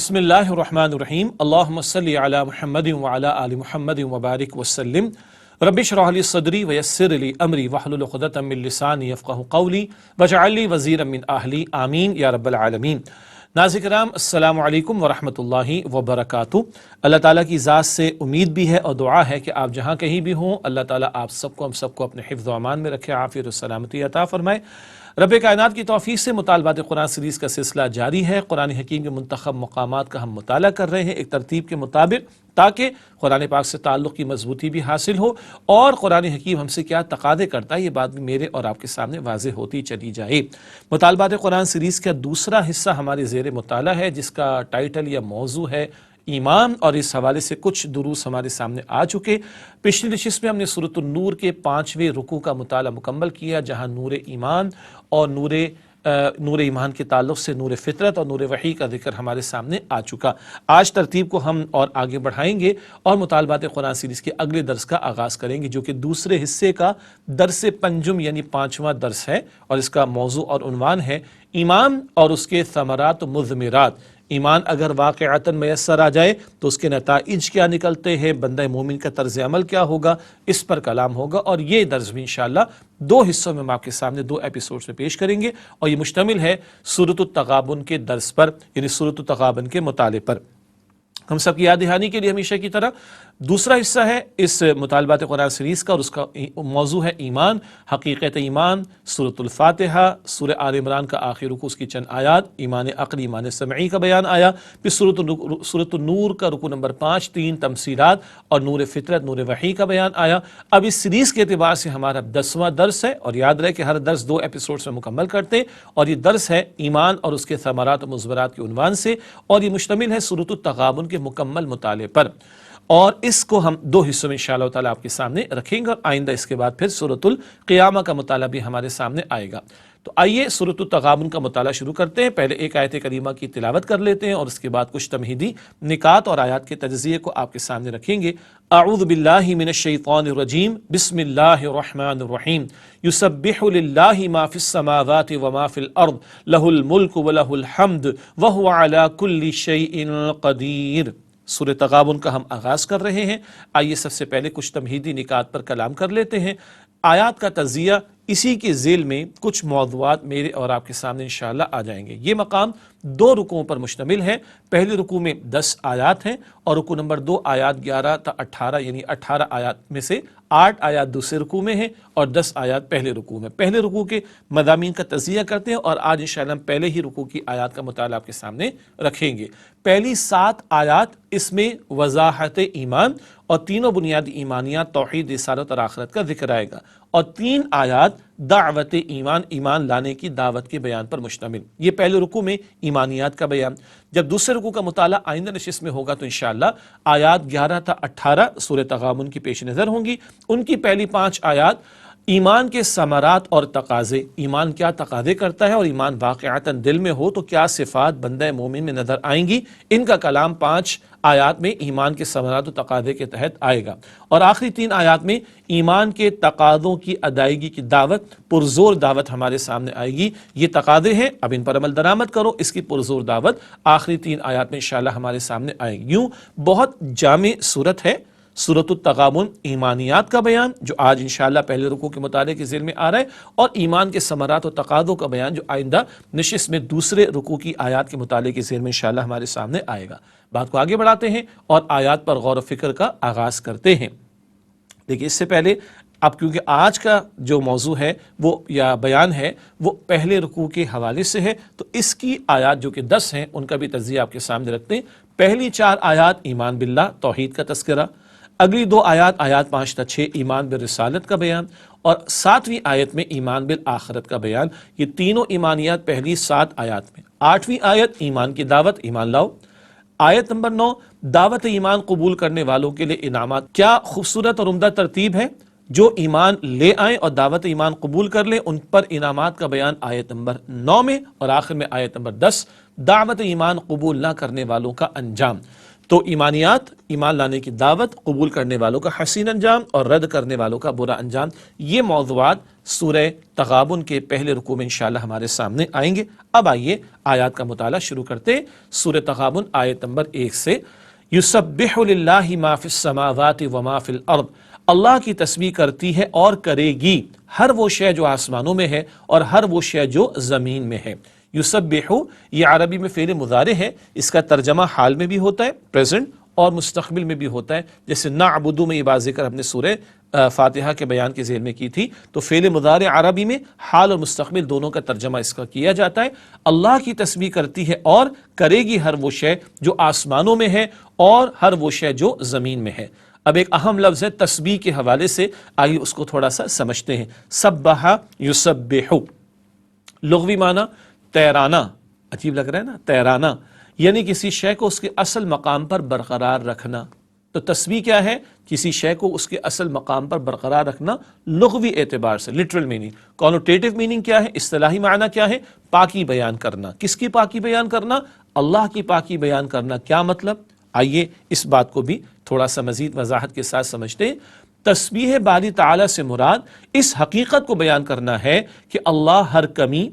بسم اللہ الرحمن الرحیم اللہم صلی علی محمد وعلی آل محمد وبارک وسلم رب اشرح لی صدری ویسر لی امری واحلل عقدۃ من لسانی یفقہوا قولی واجعل لی وزیرا من اہلی آمین یا رب العالمین۔ ناظرین کرام السلام علیکم ورحمۃ اللہ وبرکاتہ۔ اللہ تعالیٰ کی ذات سے امید بھی ہے اور دعا ہے کہ آپ جہاں کہیں بھی ہوں اللہ تعالیٰ آپ سب کو ہم سب کو اپنے حفظ و امان میں رکھے، عافیت و سلامتی عطا فرمائے۔ رب کائنات کی توفیق سے مطالبات قرآن سیریز کا سلسلہ جاری ہے۔ قرآن حکیم کے منتخب مقامات کا ہم مطالعہ کر رہے ہیں ایک ترتیب کے مطابق، تاکہ قرآن پاک سے تعلق کی مضبوطی بھی حاصل ہو اور قرآن حکیم ہم سے کیا تقاضے کرتا ہے یہ بات بھی میرے اور آپ کے سامنے واضح ہوتی چلی جائے۔ مطالبات قرآن سیریز کا دوسرا حصہ ہمارے زیر مطالعہ ہے جس کا ٹائٹل یا موضوع ہے ایمان، اور اس حوالے سے کچھ دروس ہمارے سامنے آ چکے۔ پچھلی نشست میں ہم نے سورۃ النور کے 5ویں رکوع کا مطالعہ مکمل کیا، جہاں نور ایمان اور نور ایمان کے تعلق سے نور فطرت اور نور وحی کا ذکر ہمارے سامنے آ چکا۔ آج ترتیب کو ہم اور آگے بڑھائیں گے اور مطالبات قرآن سیریز کے اگلے درس کا آغاز کریں گے، جو کہ دوسرے حصے کا درس پنجم یعنی 5واں درس ہے، اور اس کا موضوع اور عنوان ہے ایمان اور اس کے ثمرات و مضمرات۔ ایمان اگر واقعتاً میسر آ جائے تو اس کے نتائج کیا نکلتے ہیں، بندہ مومن کا طرز عمل کیا ہوگا، اس پر کلام ہوگا، اور یہ درس بھی انشاءاللہ 2 حصوں میں ہم آپ کے سامنے 2 ایپیسوڈز میں پیش کریں گے، اور یہ مشتمل ہے سورۃ التغابن کے درس پر، یعنی سورۃ التغابن کے مطالعے پر۔ ہم سب کی یاد دہانی کے لیے ہمیشہ کی طرح دوسرا حصہ ہے اس مطالبات قرآن سیریز کا، اور اس کا موضوع ہے ایمان، حقیقت ایمان، سورۃ الفاتحہ، سورہ آل عمران کا آخر رکوع اس کی چند آیات، ایمان عقلی ایمان سمعی کا بیان آیا، پھر سورۃ النور کا رکوع نمبر 5 3 تمثیلات اور نور فطرت نور وحی کا بیان آیا۔ اب اس سیریز کے اعتبار سے ہمارا 10واں درس ہے، اور یاد رہے کہ ہر درس 2 ایپیسوڈز میں مکمل کرتے ہیں، اور یہ درس ہے ایمان اور اس کے ثمرات و مضمرات کے عنوان سے، اور یہ مشتمل ہے سورۃ التغابن کے مکمل مطالعے پر، اور اس کو ہم 2 حصوں میں انشاءاللہ تعالی آپ کے سامنے رکھیں گے، اور آئندہ اس کے بعد پھر سورۃ القیامہ کا مطالعہ بھی ہمارے سامنے آئے گا۔ تو آئیے سورۃ التغابن کا مطالعہ شروع کرتے ہیں۔ پہلے ایک آیت کریمہ کی تلاوت کر لیتے ہیں، اور اس کے بعد کچھ تمہیدی نکات اور آیات کے تجزیے کو آپ کے سامنے رکھیں گے۔ اعوذ باللہ من الشیطان الرجیم، بسم اللہ الرحمن الرحیم، یسبح للہ ما فی السماوات وما فی الارض، لہ الملک ولہ الحمد وہو علی کل شیء قدیر۔ سورۃ تغابن کا ہم آغاز کر رہے ہیں۔ آئیے سب سے پہلے کچھ تمہیدی نکات پر کلام کر لیتے ہیں۔ آیات کا تجزیہ اسی کے ذیل میں کچھ موضوعات میرے اور آپ کے سامنے انشاءاللہ آ جائیں گے۔ یہ مقام 2 رکوعوں پر مشتمل ہے۔ پہلے رکوع میں 10 آیات ہیں، اور رکوع نمبر 2 آیات 11 تا 18 یعنی 18 آیات میں سے 8 آیات دوسرے رکوع میں ہیں اور 10 آیات پہلے رکوع میں۔ پہلے رکوع کے مضامین کا تجزیہ کرتے ہیں، اور آج انشاءاللہ ہم پہلے ہی رکوع کی آیات کا مطالعہ آپ کے سامنے رکھیں گے۔ پہلی 7 آیات اس میں وضاحت ایمان اور تینوں بنیادی ایمانیات توحید، رسالت اور آخرت کا ذکر آئے گا، اور 3 آیات دعوت ایمان، ایمان لانے کی دعوت کے بیان پر مشتمل۔ یہ پہلے رکوع میں ایمانیات کا بیان۔ جب دوسرے رکوع کا مطالعہ آئندہ نشست میں ہوگا تو انشاءاللہ آیات 11 تا 18 سورہ تغابن کی پیش نظر ہوں گی۔ ان کی پہلی 5 آیات ایمان کے ثمرات اور تقاضے، ایمان کیا تقاضے کرتا ہے، اور ایمان واقعتاً دل میں ہو تو کیا صفات بندہ مومن میں نظر آئیں گی، ان کا کلام 5 آیات میں ایمان کے ثمرات و تقاضے کے تحت آئے گا، اور آخری 3 آیات میں ایمان کے تقاضوں کی ادائیگی کی دعوت، پرزور دعوت ہمارے سامنے آئے گی۔ یہ تقاضے ہیں، اب ان پر عمل درآمد کرو، اس کی پرزور دعوت آخری 3 آیات میں انشاءاللہ ہمارے سامنے آئے گی۔ یوں بہت جامع صورت ہے سورۃ التغابن، ایمانیات کا بیان جو آج انشاءاللہ پہلے رکوع کے مطالعے کے ذیل میں آ رہا ہے، اور ایمان کے ثمرات و تقاضوں کا بیان جو آئندہ نشست میں دوسرے رکوع کی آیات کے مطالعے کے ذیل میں انشاءاللہ ہمارے سامنے آئے گا۔ بات کو آگے بڑھاتے ہیں اور آیات پر غور و فکر کا آغاز کرتے ہیں۔ دیکھیے اس سے پہلے اب کیونکہ آج کا جو موضوع ہے وہ یا بیان ہے وہ پہلے رکوع کے حوالے سے ہے، تو اس کی آیات جو کہ 10 ہیں ان کا بھی تجزیہ آپ کے سامنے رکھتے ہیں۔ پہلی 4 آیات ایمان باللہ، توحید کا تذکرہ، اگلی 2 آیات 5 تا 6 ایمان بالرسالت کا بیان، اور 7ویں آیت میں ایمان بالآخرت کا بیان۔ یہ تینوں ایمانیات پہلی 7 آیات میں۔ 8ویں آیت ایمان کی دعوت، ایمان لاؤ۔ آیت نمبر 9 دعوت ایمان قبول کرنے والوں کے لیے انعامات۔ کیا خوبصورت اور عمدہ ترتیب ہے، جو ایمان لے آئیں اور دعوت ایمان قبول کر لیں ان پر انعامات کا بیان آیت نمبر 9 میں، اور آخر میں آیت نمبر 10 دعوت ایمان قبول نہ کرنے والوں کا انجام۔ تو ایمانیات، ایمان لانے کی دعوت، قبول کرنے والوں کا حسین انجام اور رد کرنے والوں کا برا انجام، یہ موضوعات سورہ تغابن کے پہلے رکوع میں انشاءاللہ ہمارے سامنے آئیں گے۔ اب آئیے آیات کا مطالعہ شروع کرتے ہیں۔ سورہ تغابن آیت نمبر 1 سے یسبح للہ ما فی السماوات وما فی الارض، اللہ کی تسبیح کرتی ہے اور کرے گی ہر وہ شے جو آسمانوں میں ہے اور ہر وہ شے جو زمین میں ہے۔ یسبح یہ عربی میں فعل مضارع ہے، اس کا ترجمہ حال میں بھی ہوتا ہے، پریزنٹ، اور مستقبل میں بھی ہوتا ہے۔ جیسے نعبدو میں یہ بات ذکر ہم نے سورہ فاتحہ کے بیان کے ذیل میں کی تھی، تو فعل مضارع عربی میں حال اور مستقبل دونوں کا ترجمہ اس کا کیا جاتا ہے۔ اللہ کی تسبیح کرتی ہے اور کرے گی ہر وہ شے جو آسمانوں میں ہے اور ہر وہ شے جو زمین میں ہے۔ اب ایک اہم لفظ ہے تسبیح کے حوالے سے، آئیے اس کو تھوڑا سا سمجھتے ہیں۔ سبح یسبح، لغوی معنی تیرانا، عجیب لگ رہا ہے نا، تیرانا یعنی کسی شے کو اس کے اصل مقام پر برقرار رکھنا۔ تو تسبیح کیا ہے؟ کسی شے کو اس کے اصل مقام پر برقرار رکھنا لغوی اعتبار سے، لٹرل میننگ۔ کونوٹیٹو میننگ کیا ہے؟ اصطلاحی معنی کیا ہے؟ پاکی بیان کرنا۔ کس کی پاکی بیان کرنا؟ اللہ کی پاکی بیان کرنا۔ کیا مطلب؟ آئیے اس بات کو بھی تھوڑا سا مزید وضاحت کے ساتھ سمجھتے ہیں۔ تسبیح باری تعالیٰ سے مراد اس حقیقت کو بیان کرنا ہے کہ اللہ ہر کمی،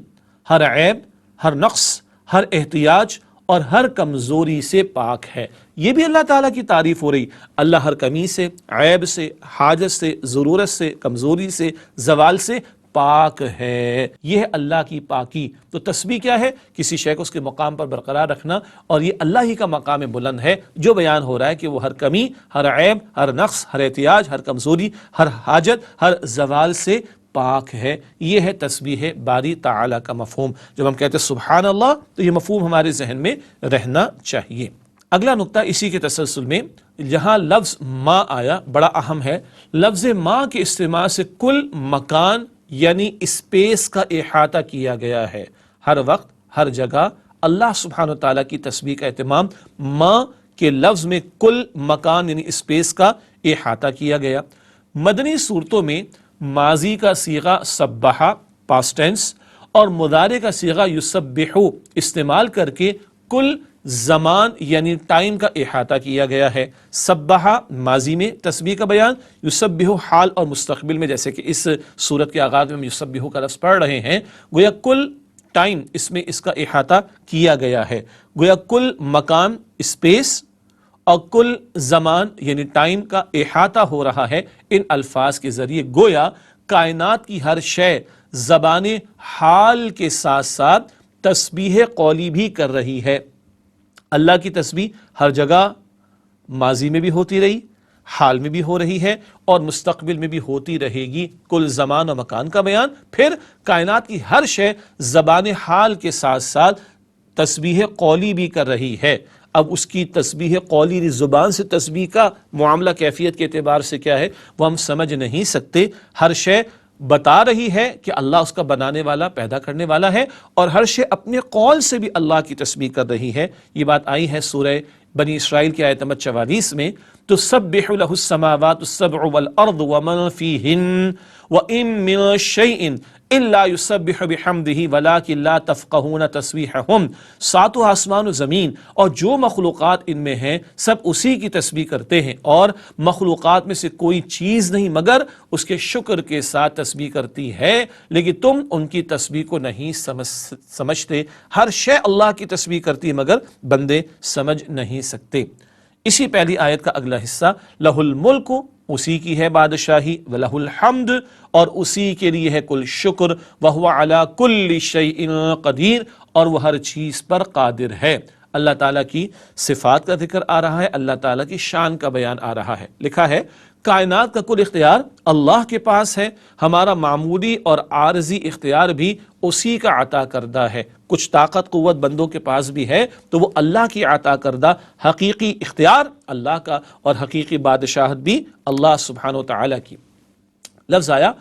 ہر عیب، ہر نقص، ہر احتیاج اور ہر کمزوری سے پاک ہے۔ یہ بھی اللہ تعالیٰ کی تعریف ہو رہی، اللہ ہر کمی سے، عیب سے، حاجت سے، ضرورت سے، کمزوری سے، زوال سے پاک ہے۔ یہ ہے اللہ کی پاکی۔ تو تسبیح کیا ہے؟ کسی شے کو اس کے مقام پر برقرار رکھنا، اور یہ اللہ ہی کا مقام بلند ہے جو بیان ہو رہا ہے کہ وہ ہر کمی، ہر عیب، ہر نقص، ہر احتیاج، ہر کمزوری، ہر حاجت، ہر زوال سے پاک ہے۔ یہ ہے تسبیح باری تعالیٰ کا مفہوم۔ جب ہم کہتے ہیں سبحان اللہ تو یہ مفہوم ہمارے ذہن میں رہنا چاہیے۔ اگلا نقطہ اسی کے تسلسل میں، جہاں لفظ ما آیا بڑا اہم ہے۔ لفظ ما کے استعمال سے کل مکان یعنی اسپیس کا احاطہ کیا گیا ہے۔ ہر وقت، ہر جگہ اللہ سبحانہ وتعالیٰ کی تسبیح کا اہتمام ما کے لفظ میں کل مکان یعنی اسپیس کا احاطہ کیا گیا۔ مدنی صورتوں میں ماضی کا صیغہ سبحہ پاسٹ ٹینس اور مضارع کا صیغہ یسبح استعمال کر کے کل زمان یعنی ٹائم کا احاطہ کیا گیا ہے۔ سبحہ ماضی میں تسبیح کا بیان، یسبح حال اور مستقبل میں، جیسے کہ اس صورت کے آغاز میں ہم یسبح کا لفظ پڑھ رہے ہیں، گویا کل ٹائم اس میں اس کا احاطہ کیا گیا ہے۔ گویا کل مکان اسپیس اور کل زمان یعنی ٹائم کا احاطہ ہو رہا ہے ان الفاظ کے ذریعے۔ گویا کائنات کی ہر شے زبان حال کے ساتھ ساتھ تسبیح قولی بھی کر رہی ہے۔ اللہ کی تسبیح ہر جگہ ماضی میں بھی ہوتی رہی، حال میں بھی ہو رہی ہے اور مستقبل میں بھی ہوتی رہے گی۔ کل زمان و مکان کا بیان، پھر کائنات کی ہر شے زبان حال کے ساتھ ساتھ تسبیح قولی بھی کر رہی ہے۔ اب اس کی تسبیح قولی زبان سے تسبیح کا معاملہ کیفیت کے اعتبار سے کیا ہے وہ ہم سمجھ نہیں سکتے۔ ہر شے بتا رہی ہے کہ اللہ اس کا بنانے والا، پیدا کرنے والا ہے، اور ہر شے اپنے قول سے بھی اللہ کی تسبیح کر رہی ہے۔ یہ بات آئی ہے سورہ بنی اسرائیل کی آیت نمبر 44 میں، تسبح لہ السماوات السبع والارض ومن فیہن وان من شیء الا یسبح بحمدہ ولکن لا تفقہون تسبیحہم۔ ساتوں آسمان و زمین اور جو مخلوقات ان میں ہیں سب اسی کی تسبیح کرتے ہیں، اور مخلوقات میں سے کوئی چیز نہیں مگر اس کے شکر کے ساتھ تسبیح کرتی ہے، لیکن تم ان کی تسبیح کو نہیں سمجھتے۔ ہر شے اللہ کی تسبیح کرتی ہے مگر بندے سمجھ نہیں سکتے۔ اسی پہلی آیت کا اگلا حصہ، لہ الملک، اسی کی ہے بادشاہی، وَلَهُ الْحَمْدُ، اور اسی کے لیے ہے کل شکر، وَهُوَ عَلَى كُلِّ شَيْءٍ قدیر، اور وہ ہر چیز پر قادر ہے۔ اللہ تعالیٰ کی صفات کا ذکر آ رہا ہے، اللہ تعالیٰ کی شان کا بیان آ رہا ہے۔ لکھا ہے کائنات کا کل اختیار اللہ کے پاس ہے، ہمارا معمولی اور عارضی اختیار بھی اسی کا عطا کردہ ہے۔ کچھ طاقت قوت بندوں کے پاس بھی ہے تو وہ اللہ کی عطا کردہ حقیقی اختیار اللہ کا، اور حقیقی بادشاہت بھی اللہ سبحانہ و تعالیٰ کی۔ لفظ آیا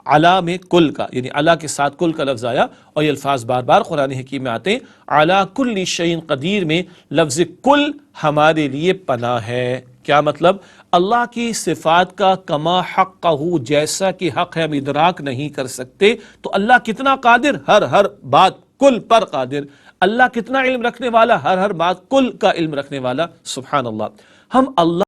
علا میں کل کا، یعنی اللہ کے ساتھ کل کا لفظ آیا، اور یہ الفاظ بار بار قرآن حکیم میں آتے ہیں۔ علا کل شیء قدیر میں لفظ کل ہمارے لیے پناہ ہے۔ کیا مطلب؟ اللہ کی صفات کا کما حقہ، جیسا کہ حق ہے ہم ادراک نہیں کر سکتے، تو اللہ کتنا قادر، ہر بات کل پر قادر۔ اللہ کتنا علم رکھنے والا، ہر بات کل کا علم رکھنے والا، سبحان اللہ۔ ہم اللہ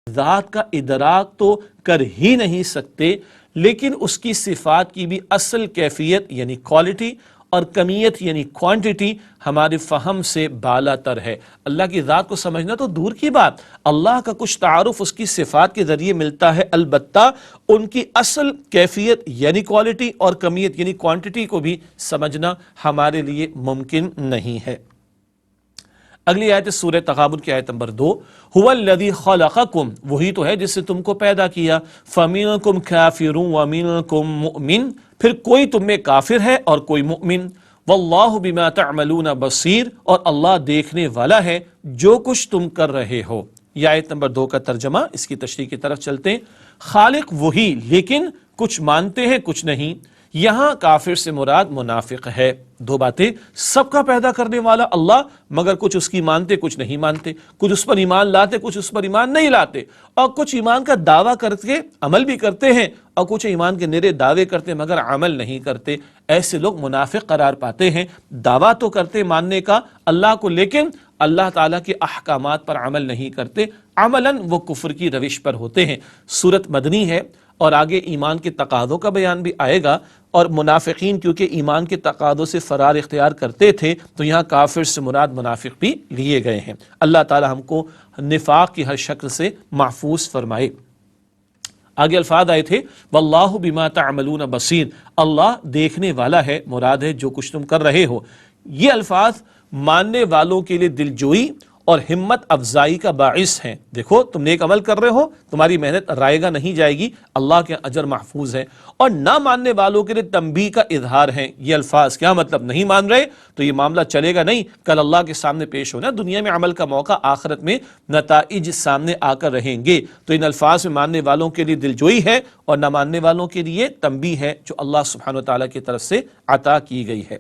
ذات کا ادراک تو کر ہی نہیں سکتے، لیکن اس کی صفات کی بھی اصل کیفیت یعنی کوالٹی اور کمیت یعنی کوانٹٹی ہمارے فہم سے بالا تر ہے۔ اللہ کی ذات کو سمجھنا تو دور کی بات، اللہ کا کچھ تعارف اس کی صفات کے ذریعے ملتا ہے، البتہ ان کی اصل کیفیت یعنی کوالٹی اور کمیت یعنی کوانٹٹی کو بھی سمجھنا ہمارے لیے ممکن نہیں ہے۔ اگلی آیت سورہ تغابن کی آیت نمبر 2، هو الذی خلقکم، وہی تو ہے جس سے تم کو پیدا کیا، فمنکم کافر ومنکم مؤمن، پھر کوئی تم میں کافر ہے اور کوئی مؤمن، واللہ بما تعملون بصیر، اور اللہ دیکھنے والا ہے جو کچھ تم کر رہے ہو۔ یہ آیت نمبر 2 کا ترجمہ، اس کی تشریح کی طرف چلتے ہیں۔ خالق وہی، لیکن کچھ مانتے ہیں کچھ نہیں۔ یہاں کافر سے مراد منافق ہے۔ دو باتیں، سب کا پیدا کرنے والا اللہ، مگر کچھ اس کی مانتے کچھ نہیں مانتے، کچھ اس پر ایمان لاتے کچھ اس پر ایمان نہیں لاتے، اور کچھ ایمان کا دعویٰ کر کے عمل بھی کرتے ہیں، اور کچھ ایمان کے نرے دعوے کرتے ہیں مگر عمل نہیں کرتے۔ ایسے لوگ منافق قرار پاتے ہیں۔ دعویٰ تو کرتے ماننے کا اللہ کو، لیکن اللہ تعالیٰ کے احکامات پر عمل نہیں کرتے، عملاً وہ کفر کی روش پر ہوتے ہیں۔ سورت مدنی ہے اور آگے ایمان کے تقاضوں کا بیان بھی آئے گا، اور منافقین کیونکہ ایمان کے تقاضوں سے فرار اختیار کرتے تھے تو یہاں کافر سے مراد منافق بھی لیے گئے ہیں۔ اللہ تعالی ہم کو نفاق کی ہر شکل سے محفوظ فرمائے۔ آگے الفاظ آئے تھے واللہ بما تعملون بصیر، اللہ دیکھنے والا ہے، مراد ہے جو کچھ تم کر رہے ہو۔ یہ الفاظ ماننے والوں کے لیے دلجوئی اور ہمت افزائی کا باعث ہیں۔ دیکھو تم نیک عمل کر رہے ہو، تمہاری محنت رائے گا نہیں جائے گی، اللہ کے اجر محفوظ ہے، اور نہ ماننے والوں کے لیے تنبیہ کا اظہار ہے۔ یہ الفاظ کیا مطلب؟ نہیں مان رہے تو یہ معاملہ چلے گا نہیں، کل اللہ کے سامنے پیش ہونا، دنیا میں عمل کا موقع، آخرت میں نتائج سامنے آ کر رہیں گے۔ تو ان الفاظ میں ماننے والوں کے لیے دلجوئی ہے اور نہ ماننے والوں کے لیے تنبیہ ہے جو اللہ سبحانہ وتعالی کی طرف سے عطا کی گئی ہے۔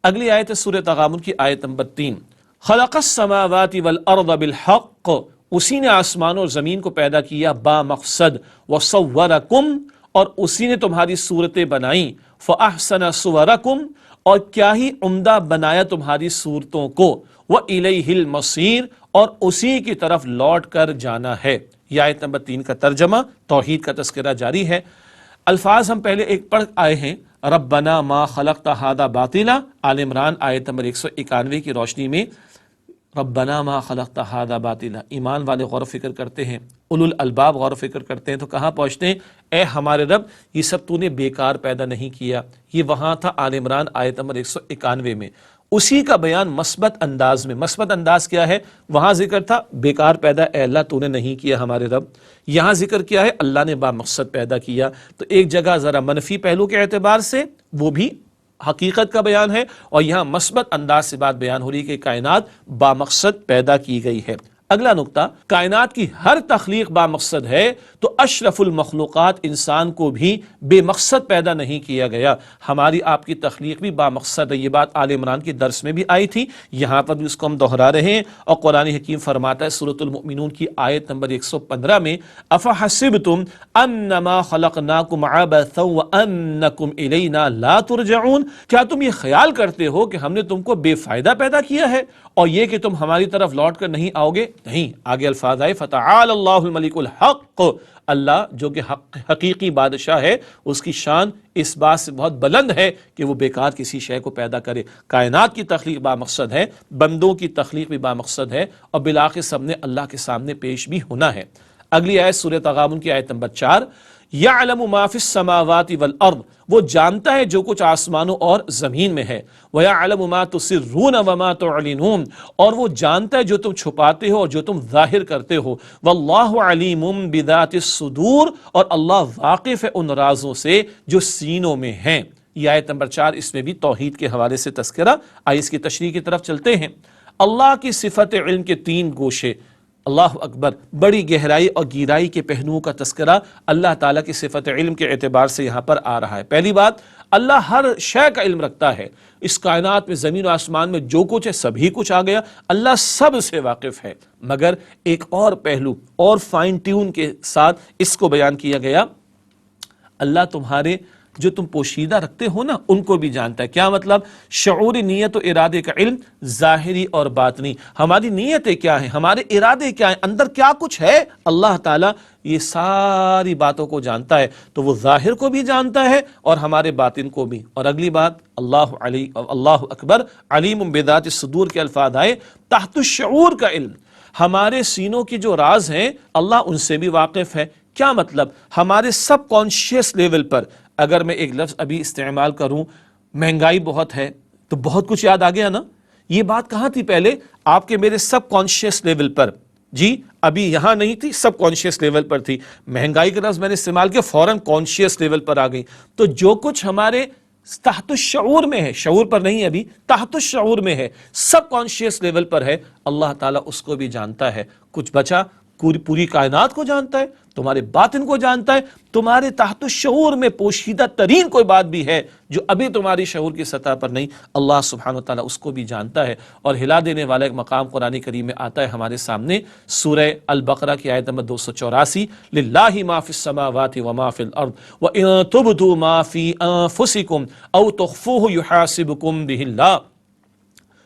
اگلی آیت ہے سورہ تغابن کی آیت نمبر 3، خلق السماوات والارض بالحق، اسی نے آسمان اور زمین کو پیدا کیا با مقصد، وصورکم، اور اسی نے تمہاری صورتیں بنائیں، فاحسن صورکم، اور کیا ہی عمدہ بنایا تمہاری صورتوں کو، وإلیہ المصیر، اور اسی کی طرف لوٹ کر جانا ہے۔ یہ آیت نمبر 3 کا ترجمہ، توحید کا تذکرہ جاری ہے۔ الفاظ ہم پہلے ایک پڑھ آئے ہیں، ربنا ما خلقت ھذا باطلا، آل عمران آیت نمبر 191 کی روشنی میں ربنا ما خلقت ھذا باطلا، ایمان والے غور و فکر کرتے ہیں، اولو الالباب غور و فکر کرتے ہیں تو کہاں پہنچتے ہیں؟ اے ہمارے رب، یہ سب تو نے بیکار پیدا نہیں کیا۔ یہ وہاں تھا آل عمران آیت نمبر 191 میں، اسی کا بیان مثبت انداز میں۔ مثبت انداز کیا ہے؟ وہاں ذکر تھا بیکار پیدا اے اللہ تو نے نہیں کیا ہمارے رب، یہاں ذکر کیا ہے اللہ نے با مقصد پیدا کیا۔ تو ایک جگہ ذرا منفی پہلو کے اعتبار سے وہ بھی حقیقت کا بیان ہے، اور یہاں مثبت انداز سے بات بیان ہو رہی کہ کائنات با مقصد پیدا کی گئی ہے۔ اگلا نقطہ، کائنات کی ہر تخلیق با مقصد ہے، تو اشرف المخلوقات انسان کو بھی بے مقصد پیدا نہیں کیا گیا۔ ہماری آپ کی تخلیق بھی با مقصد ہے، یہ بات آل عمران کی درس میں بھی آئی تھی، یہاں پر بھی اس کو ہم دہرا رہے ہیں، اور قرآن حکیم فرماتا ہے سورۃ المؤمنون کی آیت نمبر 115 میں، افحسبتم انما خلقناکم عبثا وانکم الینا لا ترجعون، کیا تم یہ خیال کرتے ہو کہ ہم نے تم کو بے فائدہ پیدا کیا ہے اور یہ کہ تم ہماری طرف لوٹ کر نہیں آؤ گے؟ نہیں۔ آگے الفاظ آئے فتعال اللہ الملک الحق، اللہ جو کہ حقیقی بادشاہ ہے، اس کی شان اس بات سے بہت بلند ہے کہ وہ بیکار کسی شے کو پیدا کرے۔ کائنات کی تخلیق با مقصد ہے، بندوں کی تخلیق بھی با مقصد ہے، اور بالآخر سب نے اللہ کے سامنے پیش بھی ہونا ہے۔ اگلی آیت سورہ تغابن کی آیت نمبر 4، یعلم ما فی السماوات والارض، وہ جانتا ہے جو کچھ آسمانوں اور زمین میں ہے، وَيَعْلَمُ مَا تُسِرُّونَ وَمَا تُعْلِنُونَ، اور وہ جانتا ہے جو تم چھپاتے ہو اور جو تم ظاہر کرتے ہو، وَاللَّهُ عَلِيمٌ بِذَاتِ الصُّدُورِ، اور اللہ واقف ہے ان رازوں سے جو سینوں میں ہیں۔ یہ آیت نمبر 4، اس میں بھی توحید کے حوالے سے تذکرہ۔ آئیے اس کی تشریح کی طرف چلتے ہیں۔ اللہ کی صفت علم کے 3 گوشے، اللہ اکبر، بڑی گہرائی اور گیرائی کے پہلوؤں کا تذکرہ اللہ تعالیٰ کی صفت علم کے اعتبار سے یہاں پر آ رہا ہے۔ پہلی بات، اللہ ہر شے کا علم رکھتا ہے، اس کائنات میں زمین و آسمان میں جو کچھ ہے سبھی کچھ آ گیا، اللہ سب سے واقف ہے۔ مگر ایک اور پہلو اور فائن ٹیون کے ساتھ اس کو بیان کیا گیا، اللہ تمہارے جو تم پوشیدہ رکھتے ہو نا ان کو بھی جانتا ہے۔ کیا مطلب؟ شعوری نیت و ارادے کا علم، ظاہری اور باطنی، ہماری نیتیں کیا ہیں، ہمارے ارادے کیا ہیں، اندر کیا کچھ ہے، اللہ تعالیٰ یہ ساری باتوں کو جانتا ہے، تو وہ ظاہر کو بھی جانتا ہے اور ہمارے باطن کو بھی۔ اور اگلی بات اللہ اکبر علیم بذات الصدور کے الفاظ آئے، تحت الشعور کا علم، ہمارے سینوں کی جو راز ہیں اللہ ان سے بھی واقف ہے۔ کیا مطلب؟ ہمارے سب کانشیس لیول پر اگر میں ایک لفظ ابھی استعمال کروں، مہنگائی بہت ہے، تو بہت کچھ یاد آ گیا نا؟ یہ بات کہاں تھی پہلے؟ آپ کے میرے سب کانشیس لیول پر، جی ابھی یہاں نہیں تھی، سب کانشیس لیول پر تھی۔ مہنگائی کا لفظ میں نے استعمال کیا، فوراً کانشیس لیول پر آ گئی۔ تو جو کچھ ہمارے تحت الشعور میں ہے، شعور پر نہیں ابھی، تحت الشعور میں ہے، سب کانشیس لیول پر ہے، اللہ تعالیٰ اس کو بھی جانتا ہے۔ کچھ بچا؟ پوری کائنات کو جانتا ہے، تمہارے باطن کو جانتا ہے، تمہارے تحت الشعور میں پوشیدہ ترین کوئی بات بھی ہے جو ابھی تمہاری شعور کی سطح پر نہیں، اللہ سبحانہ و تعالیٰ اس کو بھی جانتا ہے۔ اور ہلا دینے والا ایک مقام قرآن کریم میں آتا ہے ہمارے سامنے، سورہ البقرہ کی آیت نمبر 284، للہ ما فی السماوات وما فی الارض وان تبدوا ما فی انفسکم او تخفوہ یحاسبکم بہ اللہ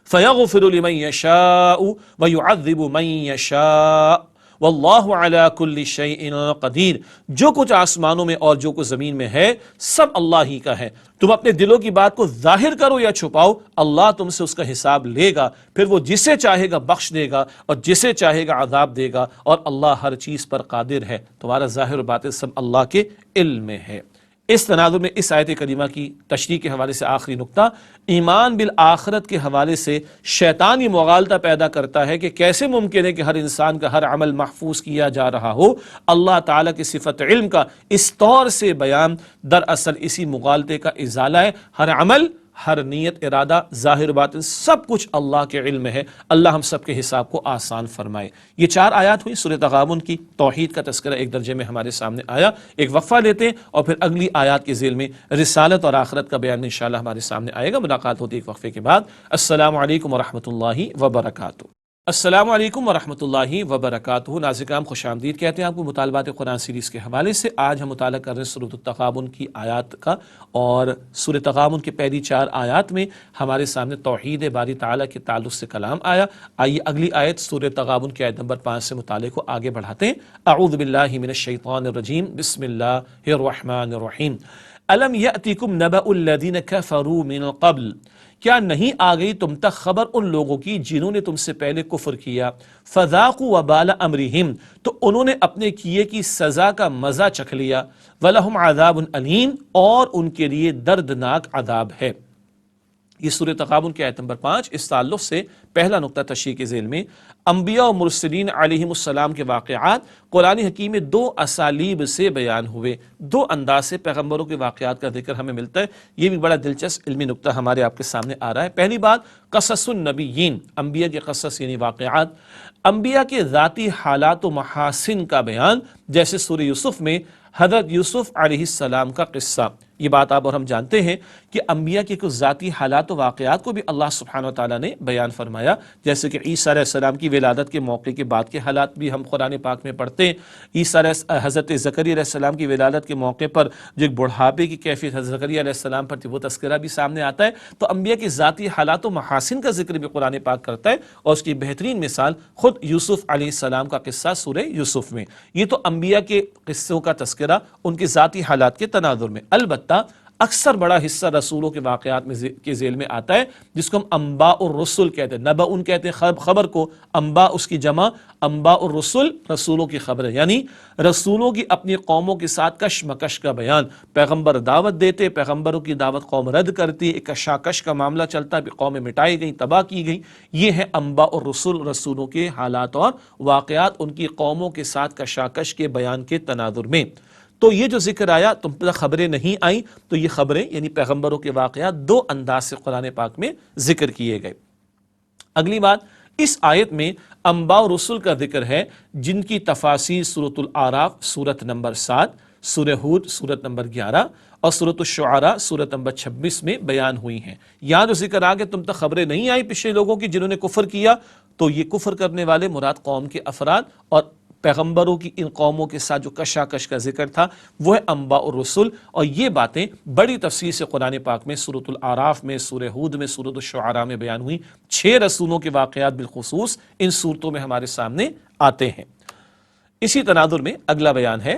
فیغفر لمن یشاء ویعذب من یشاء واللہ علی کل شیء قدیر۔ جو کچھ آسمانوں میں اور جو کچھ زمین میں ہے سب اللہ ہی کا ہے۔ تم اپنے دلوں کی بات کو ظاہر کرو یا چھپاؤ، اللہ تم سے اس کا حساب لے گا، پھر وہ جسے چاہے گا بخش دے گا اور جسے چاہے گا عذاب دے گا، اور اللہ ہر چیز پر قادر ہے۔ تمہارا ظاہر و باطن سب اللہ کے علم میں ہے۔ اس تناظر میں اس آیت کریمہ کی تشریح کے حوالے سے آخری نقطہ، ایمان بالآخرت کے حوالے سے شیطان یہ مغالطہ پیدا کرتا ہے کہ کیسے ممکن ہے کہ ہر انسان کا ہر عمل محفوظ کیا جا رہا ہو۔ اللہ تعالیٰ کی صفت علم کا اس طور سے بیان دراصل اسی مغالطے کا ازالہ ہے۔ ہر عمل، ہر نیت، ارادہ، ظاہر باطن سب کچھ اللہ کے علم میں ہے۔ اللہ ہم سب کے حساب کو آسان فرمائے۔ یہ 4 آیات ہوئی سورہ تغابن کی، توحید کا تذکرہ ایک درجے میں ہمارے سامنے آیا۔ ایک وقفہ لیتے ہیں اور پھر اگلی آیات کے ذیل میں رسالت اور آخرت کا بیان انشاءاللہ ہمارے سامنے آئے گا۔ ملاقات ہوتی ہے ایک وقفے کے بعد۔ السلام علیکم ورحمۃ اللہ وبرکاتہ۔ السلام علیکم ورحمۃ اللہ وبرکاتہ۔ ناظرین کرام خوش آمدید کہتے ہیں آپ کو مطالبات قرآن سیریز کے حوالے سے۔ آج ہم مطالعہ کر رہے ہیں سورۃ التغابن کی آیات کا، اور سورۃ التغابن کی پہلی 4 آیات میں ہمارے سامنے توحید باری تعالیٰ کے تعلق سے کلام آیا۔ آئیے اگلی آیت سورۃ التغابن کی آیت نمبر 5 سے مطالعے کو آگے بڑھاتے ہیں۔ اعوذ باللہ من الشیطان الرجیم، بسم اللہ الرحمن الرحیم۔ الم یأتکم نبأ الذین کفروا من قبل، کیا نہیں آ گئی تم تک خبر ان لوگوں کی جنہوں نے تم سے پہلے کفر کیا، فذاقوا وبال امرہم، تو انہوں نے اپنے کیے کی سزا کا مزہ چکھ لیا، ولہم عذاب علیم، اور ان کے لیے دردناک عذاب ہے۔ یہ سورۃ تغابن کی آیت نمبر 5 اس تعلق سے پہلا نقطہ تشریح کے ذیل میں انبیاء و مرسلین علیہم السلام کے واقعات قرآن حکیم میں 2 اسالیب سے بیان ہوئے، 2 انداز سے پیغمبروں کے واقعات کا ذکر ہمیں ملتا ہے۔ یہ بھی بڑا دلچسپ علمی نقطہ ہمارے آپ کے سامنے آ رہا ہے۔ پہلی بات، قصص النبیین، انبیاء کے قصص یعنی واقعات، انبیاء کے ذاتی حالات و محاسن کا بیان، جیسے سورہ یوسف میں حضرت یوسف علیہ السلام کا قصہ۔ یہ بات آپ اور ہم جانتے ہیں کہ انبیاء کے کچھ ذاتی حالات و واقعات کو بھی اللہ سبحانہ وتعالیٰ نے بیان فرمایا، جیسے کہ عیسیٰ علیہ السلام کی ولادت کے موقع کے بعد کے حالات بھی ہم قرآن پاک میں پڑھتے ہیں۔ حضرت زکریا علیہ السلام کی ولادت کے موقع پر جو ایک بڑھاپے کی کیفیت حضرت زکریا علیہ السلام پر تھی، وہ تذکرہ بھی سامنے آتا ہے۔ تو انبیاء کے ذاتی حالات و محاسن کا ذکر بھی قرآن پاک کرتا ہے، اور اس کی بہترین مثال خود یوسف علیہ السلام کا قصہ سورہ یوسف میں۔ یہ تو انبیاء کے قصوں کا تذکرہ ان کے ذاتی حالات کے تناظر میں۔ البتہ اکثر بڑا حصہ رسولوں کے واقعات میں کے ذیل میں آتا ہے، جس کو ہم انباء الرسل کہتے ہیں۔ نبأ کہتے ہیں خبر کو، انباء اس کی جمع، انباء الرسل رسولوں کی خبریں، یعنی رسولوں کی اپنی قوموں کے ساتھ کشمکش کا بیان۔ پیغمبر دعوت دیتے، پیغمبروں کی دعوت قوم رد کرتی، ایک کشاکش کا معاملہ چلتا ہے، قومیں مٹائی گئیں، تباہ کی گئیں۔ یہ ہے انباء الرسل، رسولوں کے حالات اور واقعات ان کی قوموں کے ساتھ کشاکش کے بیان کے تناظر میں۔ تو یہ جو ذکر آیا تم پر خبریں نہیں آئیں، تو یہ خبریں یعنی پیغمبروں کے واقعات 2 انداز سے قرآن پاک میں ذکر کیے گئے۔ اگلی بات، اس آیت میں انباء و رسل کا ذکر ہے جن کی تفاصیل سورۃ الاعراف سورت نمبر 7، سورہ ہود سورت نمبر 11 اور سورۃ الشعراء سورت نمبر 26 میں بیان ہوئی ہیں۔ یہاں جو ذکر آ کہ تم تک خبریں نہیں آئیں پچھلے لوگوں کی جنہوں نے کفر کیا، تو یہ کفر کرنے والے مراد قوم کے افراد اور پیغمبروں کی ان قوموں کے ساتھ جو کشاکش کا ذکر تھا وہ ہے انباء الرسل، اور یہ باتیں بڑی تفصیل سے قرآن پاک میں سورۃ الاعراف میں، سورہ ہود میں، سورۃ الشعراء میں بیان ہوئی۔ 6 رسولوں کے واقعات بالخصوص ان صورتوں میں ہمارے سامنے آتے ہیں۔ اسی تناظر میں اگلا بیان ہے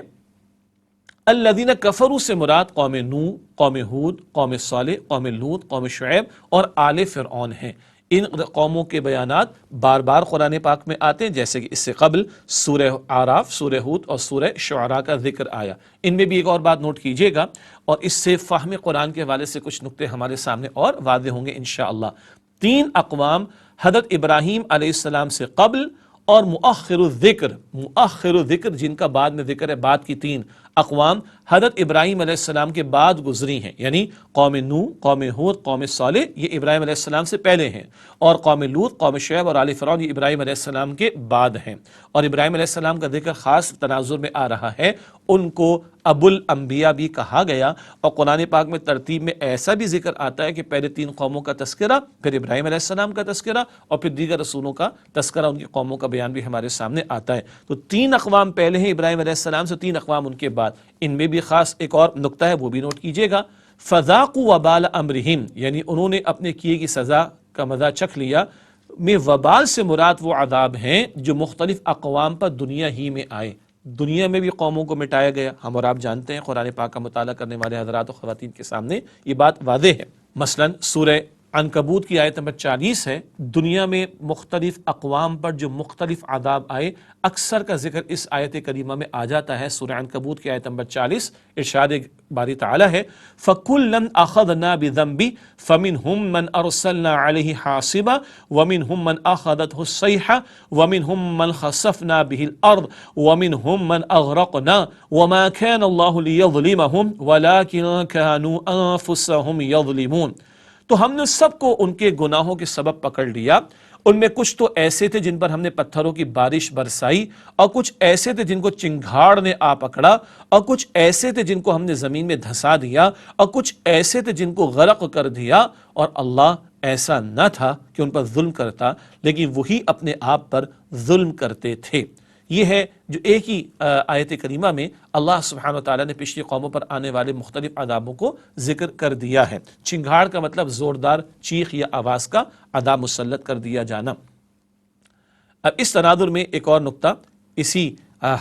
الذین کفروا سے مراد قوم نوح، قوم ہود، قوم صالح، قوم لوط، قوم شعیب اور آل فرعون ہیں۔ ان قوموں کے بیانات بار بار قرآن پاک میں آتے ہیں، جیسے کہ اس سے قبل سورہ اعراف، سورہ ہود اور سورہ شعراء کا ذکر آیا۔ ان میں بھی ایک اور بات نوٹ کیجئے گا، اور اس سے فہم قرآن کے حوالے سے کچھ نقطے ہمارے سامنے اور واضح ہوں گے انشاءاللہ۔ 3 اقوام حضرت ابراہیم علیہ السلام سے قبل اور مؤخر الذکر جن کا بعد میں ذکر ہے، بعد کی 3 اقوام حضرت ابراہیم علیہ السلام کے بعد گزری ہیں، یعنی قوم نوح، قوم ہود، قوم صالح یہ ابراہیم علیہ السلام سے پہلے ہیں، اور قوم لوط، قوم شعیب اور آل فرعون یہ ابراہیم علیہ السلام کے بعد ہیں۔ اور ابراہیم علیہ السلام کا ذکر خاص تناظر میں آ رہا ہے، ان کو ابو الانبیاء بھی کہا گیا، اور قرآن پاک میں ترتیب میں ایسا بھی ذکر آتا ہے کہ پہلے 3 قوموں کا تذکرہ، پھر ابراہیم علیہ السلام کا تذکرہ، اور پھر دیگر رسولوں کا تذکرہ، ان کی قوموں کا بیان بھی ہمارے سامنے آتا ہے۔ تو 3 اقوام پہلے ہیں ابراہیم علیہ السلام سے، 3 اقوام ان کے بعد۔ ان میں بھی خاص ایک اور نقطہ ہے، وہ بھی نوٹ کیجئے گا، فذاقوا وبال امرہم، یعنی انہوں نے اپنے کیے کی سزا کا مزہ چکھ لیا۔ میں وبال سے مراد وہ عذاب ہیں جو مختلف اقوام پر دنیا ہی میں آئے۔ دنیا میں بھی قوموں کو مٹایا گیا، ہم اور آپ جانتے ہیں، قرآن پاک کا مطالعہ کرنے والے حضرات و خواتین کے سامنے یہ بات واضح ہے۔ مثلا سورہ عنکبوت کی آیت نمبر 40 ہے، دنیا میں مختلف اقوام پر جو مختلف عذاب آئے، اکثر کا ذکر اس آیت کریمہ میں آ جاتا ہے۔ سورہ عنکبوت کی آیت نمبر 40 ارشاد باری تعالی ہے فَكُلًّا أَخَذْنَا بِذَنبِهِ فَمِنْهُمْ مَنْ أَرْسَلْنَا عَلَيْهِ حَاصِبًا وَمِنْهُمْ مَنْ أَخَذَتْهُ الصَّيْحَةُ وَمِنْهُمْ مَنْ خَسَفْنَا بِهِ الْأَرْضَ وَمِنْهُمْ مَنْ أَغْرَقْنَا وَمَا كَانَ اللَّهُ لِيَظْلِمَهُمْ وَلَكِنْ كَانُوا أَنفُسَهُمْ يَظْلِمُونَ۔ تو ہم نے سب کو ان کے گناہوں کے سبب پکڑ لیا، ان میں کچھ تو ایسے تھے جن پر ہم نے پتھروں کی بارش برسائی، اور کچھ ایسے تھے جن کو چنگھاڑ نے آ پکڑا، اور کچھ ایسے تھے جن کو ہم نے زمین میں دھسا دیا، اور کچھ ایسے تھے جن کو غرق کر دیا، اور اللہ ایسا نہ تھا کہ ان پر ظلم کرتا، لیکن وہی اپنے آپ پر ظلم کرتے تھے۔ یہ ہے جو ایک ہی آیت کریمہ میں اللہ سبحانہ وتعالیٰ نے پچھلی قوموں پر آنے والے مختلف عذابوں کو ذکر کر دیا ہے۔ چنگھاڑ کا مطلب زوردار چیخ یا آواز کا عذاب مسلط کر دیا جانا۔ اب اس تناظر میں ایک اور نقطہ اسی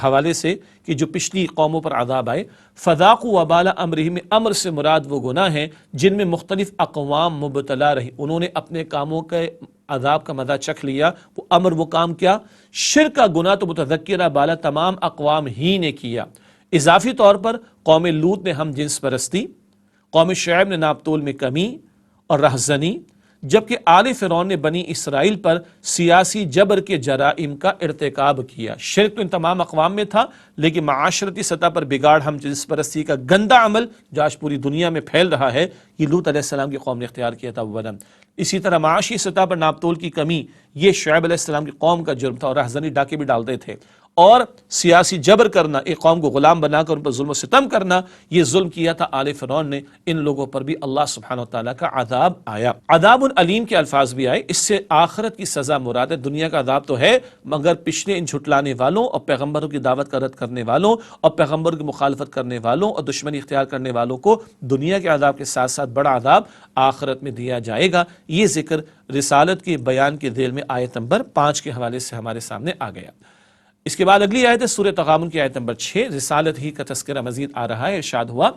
حوالے سے کہ جو پچھلی قوموں پر عذاب آئے، فذاقوا وبال امرہم، امر سے مراد وہ گناہ ہیں جن میں مختلف اقوام مبتلا رہی، انہوں نے اپنے کاموں کے عذاب کا مزہ چکھ لیا۔ وہ امر، وہ کام کیا؟ شرک کا گناہ تو متذکرہ بالا تمام اقوام ہی نے کیا۔ اضافی طور پر قوم لوط نے ہم جنس پرستی، قوم شعیب نے ناپ تول میں کمی اور رہزنی، جبکہ آل فرعون نے بنی اسرائیل پر سیاسی جبر کے جرائم کا ارتکاب کیا۔ شرک تو ان تمام اقوام میں تھا، لیکن معاشرتی سطح پر بگاڑ، ہم جنس پرستی کا گندا عمل جو آج پوری دنیا میں پھیل رہا ہے، یہ لوط علیہ السلام کی قوم نے اختیار کیا تھا اولا۔ اسی طرح معاشی سطح پر ناپ تول کی کمی، یہ شعیب علیہ السلام کی قوم کا جرم تھا، اور رہزنی ڈاکے بھی ڈالتے تھے۔ اور سیاسی جبر کرنا، ایک قوم کو غلام بنا کر ان پر ظلم و ستم کرنا، یہ ظلم کیا تھا آل فرعون نے۔ ان لوگوں پر بھی اللہ سبحانہ وتعالیٰ کا عذاب آیا۔ عذاب علیم کے الفاظ بھی آئے، اس سے آخرت کی سزا مراد ہے۔ دنیا کا عذاب تو ہے، مگر پچھلے ان جھٹلانے والوں اور پیغمبروں کی دعوت کا رد کرنے والوں اور پیغمبروں کی مخالفت کرنے والوں اور دشمنی اختیار کرنے والوں کو دنیا کے عذاب کے ساتھ ساتھ بڑا عذاب آخرت میں دیا جائے گا۔ یہ ذکر رسالت کے بیان کے ذیل میں آیت نمبر 5 کے حوالے سے ہمارے سامنے آ گیا۔ اس کے بعد اگلی آیت ہے سورہ تغابن کی آیت نمبر 6، رسالت ہی کا تذکرہ مزید آ رہا ہے۔ ارشاد ہوا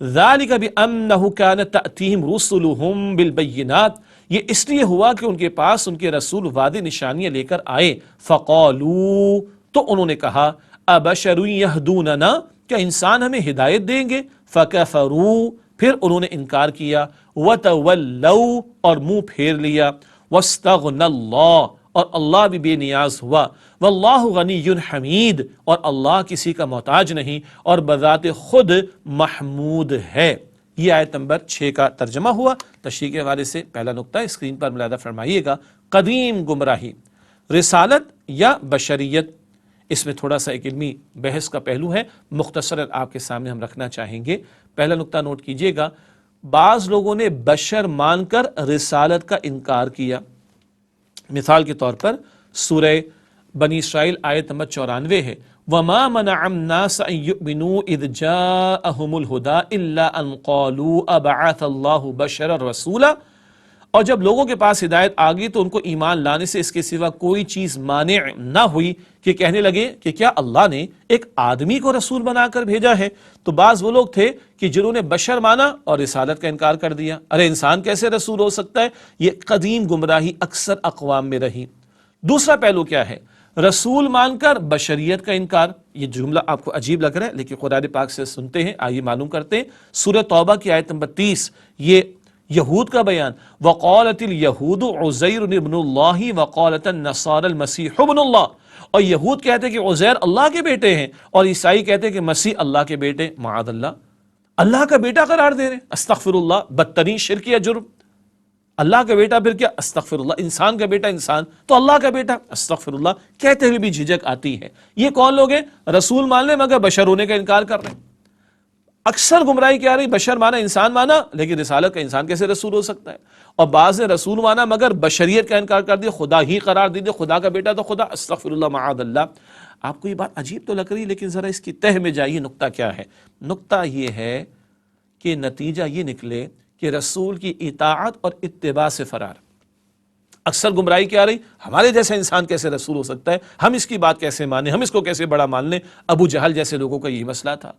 ذالک بأنہ کانت تأتیہم رسلہم بالبینات، یہ اس لیے ہوا کہ ان کے پاس ان کے رسول واضح نشانیاں لے کر آئے۔ فقالوا، تو انہوں نے کہا ابشر یہدوننا، کیا انسان ہمیں ہدایت دیں گے؟ فکفروا، پھر انہوں نے انکار کیا۔ وتولوا، اور منہ پھیر لیا۔ واستغنى اللہ، اور اللہ بھی بے نیاز ہوا۔ واللہ غنی حمید، اور اللہ کسی کا محتاج نہیں اور بذات خود محمود ہے۔ یہ آیت نمبر 6 کا ترجمہ ہوا۔ تشریح کے حوالے سے پہلا نقطہ اسکرین پر ملاحظہ فرمائیے گا، قدیم گمراہی، رسالت یا بشریت، اس میں تھوڑا سا ایک علمی بحث کا پہلو ہے، مختصر آپ کے سامنے ہم رکھنا چاہیں گے۔ پہلا نقطہ نوٹ کیجئے گا، بعض لوگوں نے بشر مان کر رسالت کا انکار کیا۔ مثال کے طور پر سورہ بنی اسرائیل آیت نمبر 94 ہے، وَمَا مَنَعَ النَّاسَ أَن يُؤْمِنُوا إِذْ جَاءَهُمُ الْهُدَىٰ إِلَّا أَن قَالُوا أَبَعَثَ اللَّهُ بَشَرًا رَسُولًا، اور جب لوگوں کے پاس ہدایت آ گئی تو ان کو ایمان لانے سے اس کے سوا کوئی چیز مانع نہ ہوئی کہ کہنے لگے کہ کیا اللہ نے ایک آدمی کو رسول بنا کر بھیجا ہے؟ تو بعض وہ لوگ تھے کہ جنہوں نے بشر مانا اور رسالت کا انکار کر دیا، ارے انسان کیسے رسول ہو سکتا ہے؟ یہ قدیم گمراہی اکثر اقوام میں رہی۔ دوسرا پہلو کیا ہے؟ رسول مان کر بشریت کا انکار۔ یہ جملہ آپ کو عجیب لگ رہا ہے لیکن قرآن پاک سے سنتے ہیں، آئیے معلوم کرتے ہیں۔ سورہ توبہ کی آیت نمبر 30، یہ یہود کا بیان، وقالت الیہود عزیر ابن اللہ وقالت النصارى المسیح ابن اللہ، اور یہود کہتے ہیں کہ عزیر اللہ کے بیٹے ہیں اور عیسائی کہتے ہیں کہ مسیح اللہ کے بیٹے، معاذ اللہ، اللہ کا بیٹا قرار دے رہے ہیں، استغفر اللہ، بدترین شرک یا جرم۔ اللہ کا بیٹا پھر کیا؟ استغفر اللہ۔ انسان کا بیٹا انسان تو اللہ کا بیٹا، استغفر اللہ، کہتے ہوئے بھی جھجک آتی ہے۔ یہ کون لوگ ہیں؟ رسول مان لیں مگر بشر ہونے کا انکار کر رہے ہیں۔ اکثر گمراہی کیا رہی؟ بشر مانا، انسان مانا، لیکن رسالت کا انسان کیسے رسول ہو سکتا ہے؟ اور بعض نے رسول مانا مگر بشریت کا انکار کر دیا، خدا ہی قرار دے دیا، خدا کا بیٹا تو خدا، استغفر اللہ، معاذ اللہ۔ آپ کو یہ بات عجیب تو لگ رہی ہے لیکن ذرا اس کی تہ میں جائیے، نقطہ کیا ہے؟ نقطہ یہ ہے کہ نتیجہ یہ نکلے کہ رسول کی اطاعت اور اتباع سے فرار۔ اکثر گمراہی کیا رہی؟ ہمارے جیسا انسان کیسے رسول ہو سکتا ہے؟ ہم اس کی بات کیسے مانیں؟ ہم اس کو کیسے بڑا مان لیں؟ ابو جہل جیسے لوگوں کا یہی مسئلہ تھا۔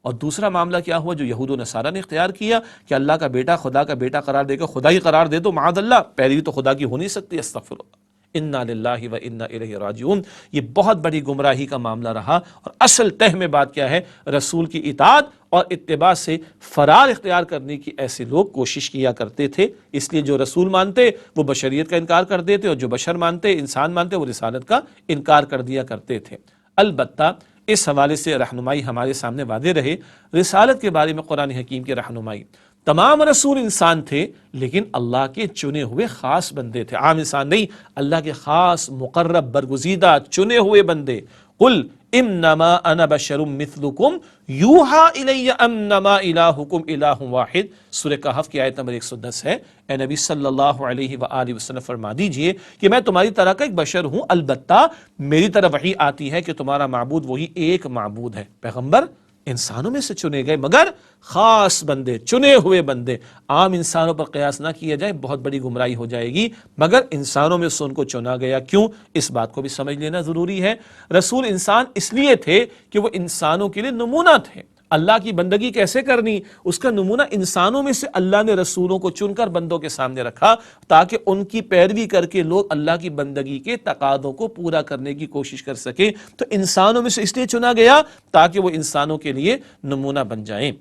اور دوسرا معاملہ کیا ہوا جو یہود و نصارہ نے اختیار کیا کہ اللہ کا بیٹا خدا کا بیٹا قرار دے کر خدا ہی قرار دے دو، معاذ اللہ، پیروی تو خدا کی ہو نہیں سکتی، استغفر اللہ، انا للہ و انا الیہ راجعون۔ یہ بہت بڑی گمراہی کا معاملہ رہا، اور اصل تہ میں بات کیا ہے؟ رسول کی اطاعت اور اتباع سے فرار اختیار کرنے کی ایسے لوگ کوشش کیا کرتے تھے۔ اس لیے جو رسول مانتے وہ بشریت کا انکار کر دیتے، اور جو بشر مانتے، انسان مانتے، وہ رسالت کا انکار کر دیا کرتے تھے۔ البتہ اس حوالے سے رہنمائی ہمارے سامنے واضح رہے، رسالت کے بارے میں قرآن حکیم کی رہنمائی، تمام رسول انسان تھے لیکن اللہ کے چنے ہوئے خاص بندے تھے، عام انسان نہیں، اللہ کے خاص مقرب برگزیدہ چنے ہوئے بندے۔ قل انما انا بشر مثلکم یوحی الی انما الہکم الہ واحد، سورہ کہف کی آیت نمبر 110 ہے۔ اے نبی صلی اللہ علیہ وآلہ وسلم فرما دیجئے کہ میں تمہاری طرح کا ایک بشر ہوں، البتہ میری طرف وحی آتی ہے کہ تمہارا معبود وہی ایک معبود ہے۔ پیغمبر انسانوں میں سے چنے گئے مگر خاص بندے، چنے ہوئے بندے۔ عام انسانوں پر قیاس نہ کیا جائے، بہت بڑی گمراہی ہو جائے گی، مگر انسانوں میں سے ان کو چنا گیا۔ کیوں؟ اس بات کو بھی سمجھ لینا ضروری ہے۔ رسول انسان اس لیے تھے کہ وہ انسانوں کے لیے نمونہ تھے۔ اللہ کی بندگی کیسے کرنی، اس کا نمونہ انسانوں میں سے اللہ نے رسولوں کو چن کر بندوں کے سامنے رکھا تاکہ ان کی پیروی کر کے لوگ اللہ کی بندگی کے تقاضوں کو پورا کرنے کی کوشش کر سکیں۔ تو انسانوں میں سے اس لیے چنا گیا تاکہ وہ انسانوں کے لیے نمونہ بن جائیں۔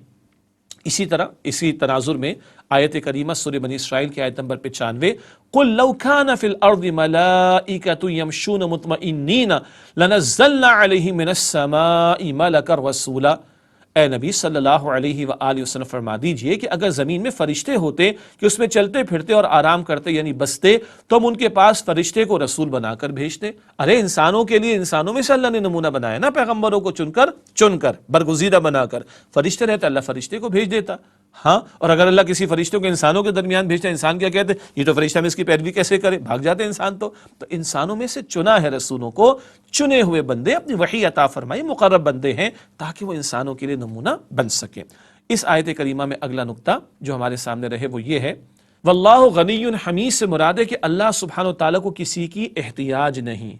اسی طرح اسی تناظر میں آیت کریمہ سورہ بنی اسرائیل کی آیت نمبر 95، قُلْ لَوْ كَانَ فِي الْأَرْضِ مَلَائِكَةٌ يَمْشُونَ مُطْمَئِنِّينَ لَنَزَّلْنَا عَلَيْهِم مِّنَ السَّمَاءِ مَلَكًا رَسُولًا۔ اے نبی صلی اللہ علیہ وآلہ وسلم فرما دیجئے کہ اگر زمین میں فرشتے ہوتے کہ اس میں چلتے پھرتے اور آرام کرتے یعنی بستے، تو ہم ان کے پاس فرشتے کو رسول بنا کر بھیجتے۔ ارے انسانوں کے لیے انسانوں میں سے اللہ نے نمونہ بنایا نا، پیغمبروں کو چن کر برگزیدہ بنا کر۔ فرشتے رہتے اللہ فرشتے کو بھیج دیتا۔ ہاں، اور اگر اللہ کسی فرشتوں کو انسانوں کے درمیان بھیجتا، انسان کیا کہتے؟ یہ تو فرشتہ میں اس کی پیروی کیسے کرے، بھاگ جاتے انسان تو انسانوں میں سے چنا ہے رسولوں کو، چنے ہوئے بندے، اپنی وحی عطا فرمائی، مقرب بندے ہیں تاکہ وہ انسانوں کے لیے نمونہ بن سکے۔ اس آیت کریمہ میں اگلا نقطہ جو ہمارے سامنے رہے وہ یہ ہے، واللہ غنی حمید سے مراد ہے کہ اللہ سبحانہ و تعالیٰ کو کسی کی احتیاج نہیں،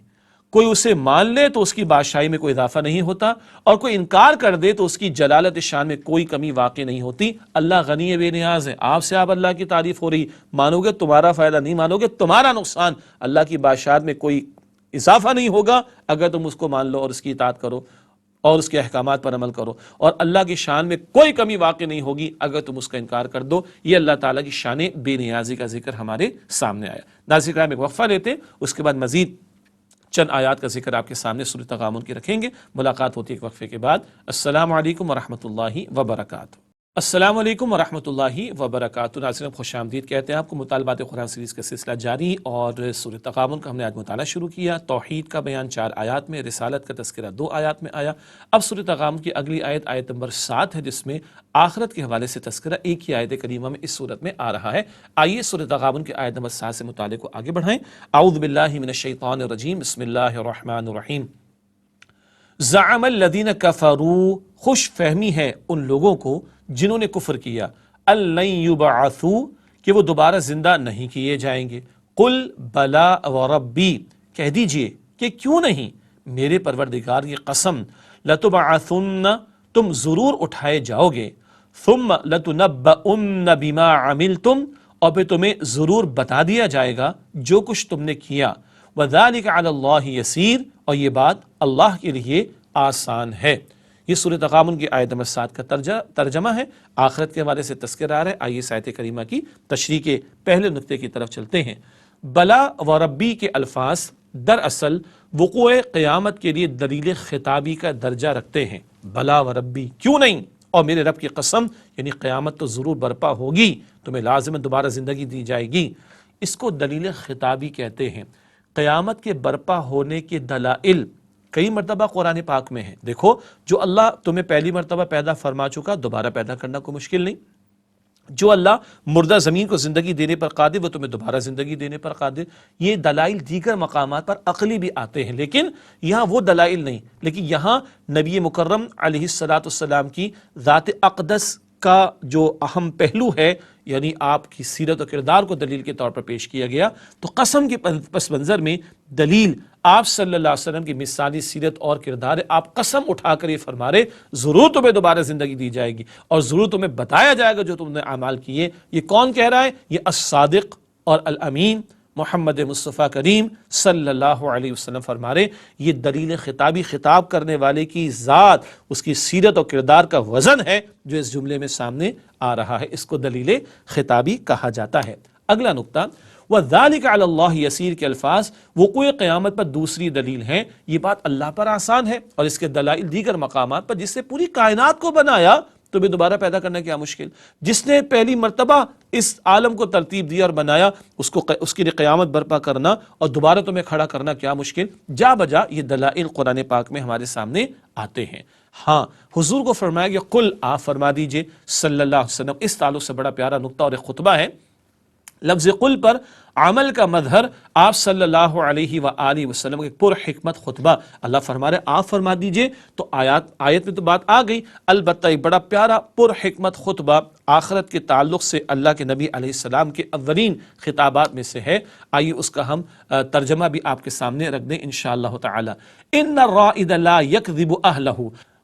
کوئی اسے مان لے تو اس کی بادشاہی میں کوئی اضافہ نہیں ہوتا، اور کوئی انکار کر دے تو اس کی جلالت شان میں کوئی کمی واقع نہیں ہوتی۔ اللہ غنی بے نیاز ہے، آپ سے آپ اللہ کی تعریف ہو رہی، مانو گے تمہارا فائدہ، نہیں مانو گے تمہارا نقصان۔ اللہ کی بادشاہت میں کوئی اضافہ نہیں ہوگا اگر تم اس کو مان لو اور اس کی اطاعت کرو اور اس کے احکامات پر عمل کرو، اور اللہ کی شان میں کوئی کمی واقع نہیں ہوگی اگر تم اس کا انکار کر دو۔ یہ اللہ تعالیٰ کی شان بے نیازی کا ذکر ہمارے سامنے آیا۔ ناظرین کرام، ایک وقفہ لیتے ہیں، اس کے بعد مزید چند آیات کا ذکر آپ کے سامنے سورۃ تغابن کی رکھیں گے۔ ملاقات ہوتی ہے ایک وقفے کے بعد۔ السلام علیکم ورحمۃ اللہ وبرکاتہ۔ السلام علیکم ورحمۃ اللہ وبرکاتہ. ناظرین خوش آمدید کہتے ہیں آپ کو. مطالبات قرآن سیریز کا سلسلہ جاری اور سورہ تغابن کا ہم نے آج مطالعہ شروع کیا. توحید کا بیان 4 آیات میں، رسالت کا تذکرہ 2 آیات میں آیا. اب سورہ تغابن کی اگلی آیت، آیت نمبر 7 ہے، جس میں آخرت کے حوالے سے تذکرہ ایک ہی آیت کریمہ میں اس صورت میں آ رہا ہے. آئیے سورہ تغابن کی آیت نمبر 7 سے مطالعے کو آگے بڑھائیں. اعوذ باللہ من الشیطان الرجیم، بسم اللہ الرحمن الرحیم. زعم الذین کفروا، خوش فہمی ہے ان لوگوں کو جنہوں نے کفر کیا، الَّن یبعثوا، کہ وہ دوبارہ زندہ نہیں کیے جائیں گے. قل بلا وربی، کہہ دیجئے کہ کیوں نہیں، میرے پروردگار کی قسم، لتبعثن، تم ضرور اٹھائے جاؤ گے، ثم لتنبؤن بما عملتم، اور پھر تمہیں ضرور بتا دیا جائے گا جو کچھ تم نے کیا. وذلک علی اللہ یسیر، اور یہ بات اللہ کے لیے آسان ہے. یہ سورہ تغابن کی آیت نمبر 7 کا ترجمہ ہے. آخرت کے حوالے سے تذکرہ آ رہا ہے. آئیے اس آیت کریمہ کی تشریح کے پہلے نقطے کی طرف چلتے ہیں. بلا و ربی کے الفاظ دراصل وقوع قیامت کے لیے دلیل خطابی کا درجہ رکھتے ہیں. بلا و ربی، کیوں نہیں، اور میرے رب کی قسم، یعنی قیامت تو ضرور برپا ہوگی، تمہیں لازم دوبارہ زندگی دی جائے گی. اس کو دلیل خطابی کہتے ہیں. قیامت کے برپا ہونے کے دلائل کئی مرتبہ قرآن پاک میں ہیں. دیکھو، جو اللہ تمہیں پہلی مرتبہ پیدا فرما چکا، دوبارہ پیدا کرنا کوئی مشکل نہیں. جو اللہ مردہ زمین کو زندگی دینے پر قادر، وہ تمہیں دوبارہ زندگی دینے پر قادر. یہ دلائل دیگر مقامات پر عقلی بھی آتے ہیں، لیکن یہاں وہ دلائل نہیں. لیکن یہاں نبی مکرم علیہ الصلاۃ والسلام کی ذات اقدس کا جو اہم پہلو ہے، یعنی آپ کی سیرت و کردار کو دلیل کے طور پر پیش کیا گیا. تو قسم کے پس منظر میں دلیل آپ صلی اللہ علیہ وسلم کی مثالی سیرت اور کردار ہے. آپ قسم اٹھا کر یہ فرما رہے، ضرور تمہیں دوبارہ زندگی دی جائے گی اور ضرور تمہیں بتایا جائے گا جو تم نے اعمال کیے. یہ کون کہہ رہا ہے؟ یہ الصادق اور الامین محمد مصطفیٰ کریم صلی اللہ علیہ وسلم فرما رہے. یہ دلیل خطابی، خطاب کرنے والے کی ذات، اس کی سیرت اور کردار کا وزن ہے جو اس جملے میں سامنے آ رہا ہے. اس کو دلیل خطابی کہا جاتا ہے. اگلا نقطہ، وَذَلِكَ عَلَى اللَّهِ يَسِيرُ کے الفاظ وقوع قیامت پر دوسری دلیل ہیں. یہ بات اللہ پر آسان ہے، اور اس کے دلائل دیگر مقامات پر. جس نے پوری کائنات کو بنایا، تمہیں دوبارہ پیدا کرنا کیا مشکل؟ جس نے پہلی مرتبہ اس عالم کو ترتیب دیا اور بنایا، اس کے لیے قیامت برپا کرنا اور دوبارہ تمہیں کھڑا کرنا کیا مشکل؟ جا بجا یہ دلائل قرآن پاک میں ہمارے سامنے آتے ہیں. ہاں، حضور کو فرمایا کہ قل، آپ فرما دیجئے صلی اللہ علیہ وسلم. اس تعلق سے بڑا پیارا نقطہ اور ایک خطبہ ہے. لفظ قل پر عمل کا مظہر آپ صلی اللہ علیہ وآلہ وسلم کے پر حکمت خطبہ. اللہ فرما رہے آپ فرما دیجئے، تو آیت میں تو بات آ گئی. البتہ ایک بڑا پیارا پر حکمت خطبہ آخرت کے تعلق سے اللہ کے نبی علیہ السلام کے اولین خطابات میں سے ہے. آئیے اس کا ہم ترجمہ بھی آپ کے سامنے رکھ دیں انشاءاللہ تعالی. ان الرائد لا یکذب اہلہ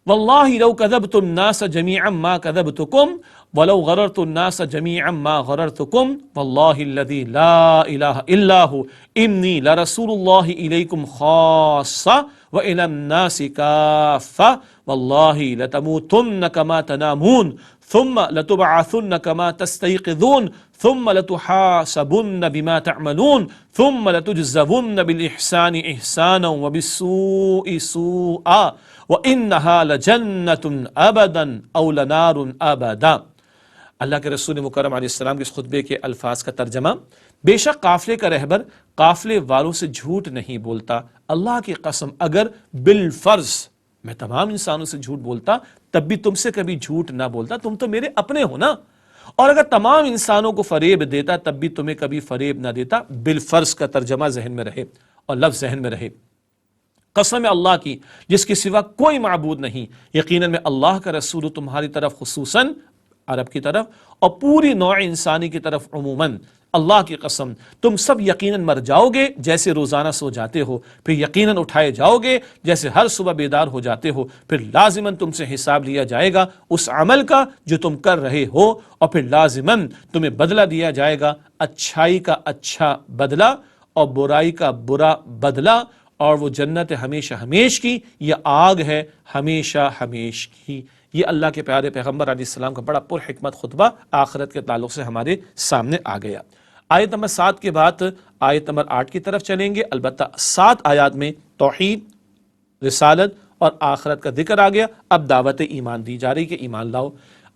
واللہ لو کذبت الناس جميعا ما کذبتکم ولو غررت الناس جميعا ما غررتکم واللہ الذی لا الہ الا ہو انی لرسول اللہ الیکم خاصہ وإلی الناس کافہ واللہ لتموتن کما تنامون ثم لتبعثن كما تستيقظون ثم لتحاسبن بما تعملون ثم لتجزون بالإحسان إحسانا وبالسوء سوءا وإنها لجنة أبدا أو لنار أبدا. اللہ کے رسول مکرم علیہ السلام کے اس خطبے کے الفاظ کا ترجمہ: بے شک قافلے کا رہبر قافلے والوں سے جھوٹ نہیں بولتا. اللہ کی قسم، اگر بالفرض میں تمام انسانوں سے جھوٹ بولتا تب بھی تم سے کبھی جھوٹ نہ بولتا. تم تو میرے اپنے ہو نا. اور اگر تمام انسانوں کو فریب دیتا تب بھی تمہیں کبھی فریب نہ دیتا. بالفرض کا ترجمہ ذہن میں رہے اور لفظ ذہن میں رہے. قسم اللہ کی جس کے سوا کوئی معبود نہیں، یقیناً میں اللہ کا رسول تمہاری طرف خصوصاً عرب کی طرف اور پوری نوع انسانی کی طرف عموماً. اللہ کی قسم، تم سب یقیناً مر جاؤ گے جیسے روزانہ سو جاتے ہو، پھر یقیناً اٹھائے جاؤ گے جیسے ہر صبح بیدار ہو جاتے ہو، پھر لازماً تم سے حساب لیا جائے گا اس عمل کا جو تم کر رہے ہو، اور پھر لازماً تمہیں بدلہ دیا جائے گا، اچھائی کا اچھا بدلہ اور برائی کا برا بدلہ. اور وہ جنت ہمیشہ ہمیش کی، یہ آگ ہے ہمیشہ ہمیش کی. یہ اللہ کے پیارے پیغمبر علیہ السلام کا بڑا پر حکمت خطبہ آخرت کے تعلق سے ہمارے سامنے آ گیا. آیت نمبر 7 کے بعد آیت نمبر 8 کی طرف چلیں گے. البتہ 7 آیات میں توحید، رسالت اور آخرت کا ذکر آ گیا. اب دعوت ایمان دی جا رہی کہ ایمان لاؤ.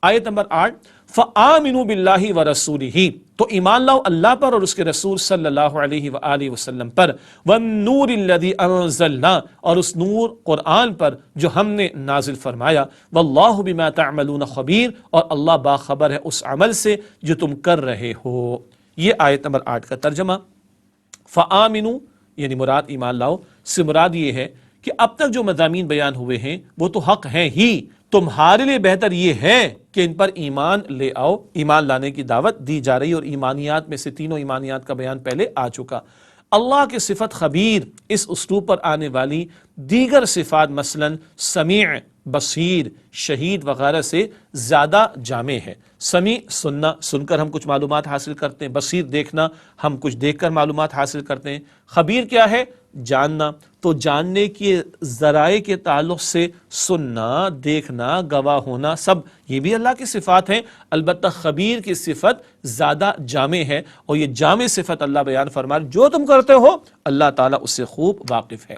آیت نمبر 8 فآمنوا باللہ ورسولہ، تو ایمان لاؤ اللہ پر اور اس کے رسول صلی اللہ علیہ وآلہ وسلم پر، والنور الذی انزلنا، اور اس نور قرآن پر جو ہم نے نازل فرمایا، واللہ بما تعملون خبیر، اور اللہ باخبر ہے اس عمل سے جو تم کر رہے ہو۔ یہ آیت نمبر 8 کا ترجمہ۔ فآمنوا یعنی مراد ایمان لاؤ سے مراد یہ ہے کہ اب تک جو مضامین بیان ہوئے ہیں وہ تو حق ہیں ہی، تمہارے لیے بہتر یہ ہے کہ ان پر ایمان لے آؤ۔ ایمان لانے کی دعوت دی جا رہی، اور ایمانیات میں سے تینوں ایمانیات کا بیان پہلے آ چکا۔ اللہ کی صفت خبیر اس اسلوب پر آنے والی دیگر صفات مثلا سمیع، بصیر، شہید وغیرہ سے زیادہ جامع ہے۔ سمیع سننا، سن کر ہم کچھ معلومات حاصل کرتے ہیں، بصیر دیکھنا، ہم کچھ دیکھ کر معلومات حاصل کرتے ہیں، خبیر کیا ہے؟ جاننا، تو جاننے کے ذرائع کے تعلق سے سننا، دیکھنا، گواہ ہونا، سب یہ بھی اللہ کی صفات ہیں، البتہ خبیر کی صفت زیادہ جامع ہے، اور یہ جامع صفت اللہ بیان فرما رہے جو تم کرتے ہو اللہ تعالیٰ اس سے خوب واقف ہے۔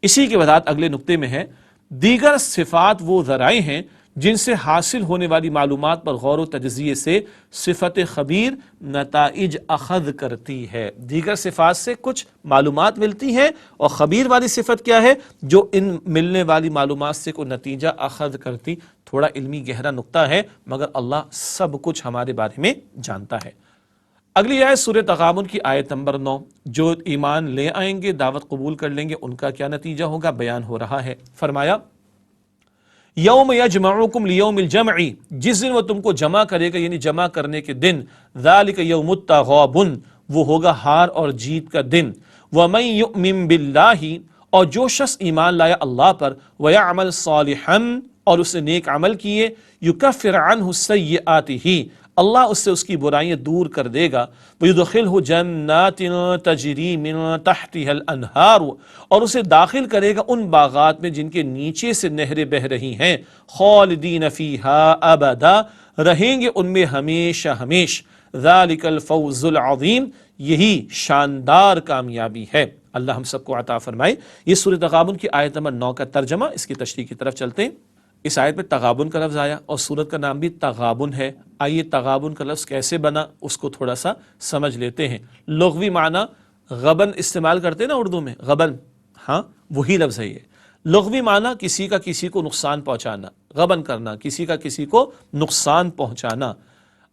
اسی کی وضاحت اگلے نقطے میں ہے، دیگر صفات وہ ذرائع ہیں جن سے حاصل ہونے والی معلومات پر غور و تجزیے سے صفت خبیر نتائج اخذ کرتی ہے۔ دیگر صفات سے کچھ معلومات ملتی ہیں، اور خبیر والی صفت کیا ہے؟ جو ان ملنے والی معلومات سے کوئی نتیجہ اخذ کرتی۔ تھوڑا علمی گہرا نقطہ ہے، مگر اللہ سب کچھ ہمارے بارے میں جانتا ہے۔ اگلی آیت سورہ تغابن کی آیت نمبر 9، جو ایمان لے آئیں گے، دعوت قبول کر لیں گے، ان کا کیا نتیجہ ہوگا بیان ہو رہا ہے۔ فرمایا یوم یجمعکم لیوم الجمع، جس دن وہ تم کو جمع کرے گا یعنی جمع کرنے کے دن، ذالک یوم التغابن، وہ ہوگا ہار اور جیت کا دن۔ ومن یؤمن باللہ، اور جو شخص ایمان لایا اللہ پر، ویعمل صالحا، اور اس نے نیک عمل کیے، یکفر عنہ سیئاتہ، اللہ اس سے اس کی برائیاں دور کر دے گا، وَيُدْخِلْهُ جَنَّاتٍ تَجْرِي مِن تَحْتِهَا الْأَنْهَارُ، اور اسے داخل کرے گا ان باغات میں جن کے نیچے سے نہریں بہ رہی ہیں، خالدین فیہا ابدا، رہیں گے ان میں ہمیشہ ہمیش، ذَلِكَ الْفَوْزُ الْعَظِيمُ، یہی شاندار کامیابی ہے۔ اللہ ہم سب کو عطا فرمائے۔ یہ سورۃ تغابن کی آیت نمبر 9 کا ترجمہ، اس کی تشریح کی طرف چلتے ہیں۔ اس آیت میں تغابن کا لفظ آیا، اور سورت کا نام بھی تغابن ہے۔ آئیے تغابن کا لفظ کیسے بنا اس کو تھوڑا سا سمجھ لیتے ہیں۔ لغوی معنی غبن استعمال کرتے ہیں نا اردو میں، غبن، ہاں وہی لفظ ہے یہ۔ لغوی معنی کسی کا کسی کو نقصان پہنچانا، غبن کرنا، کسی کا کسی کو نقصان پہنچانا۔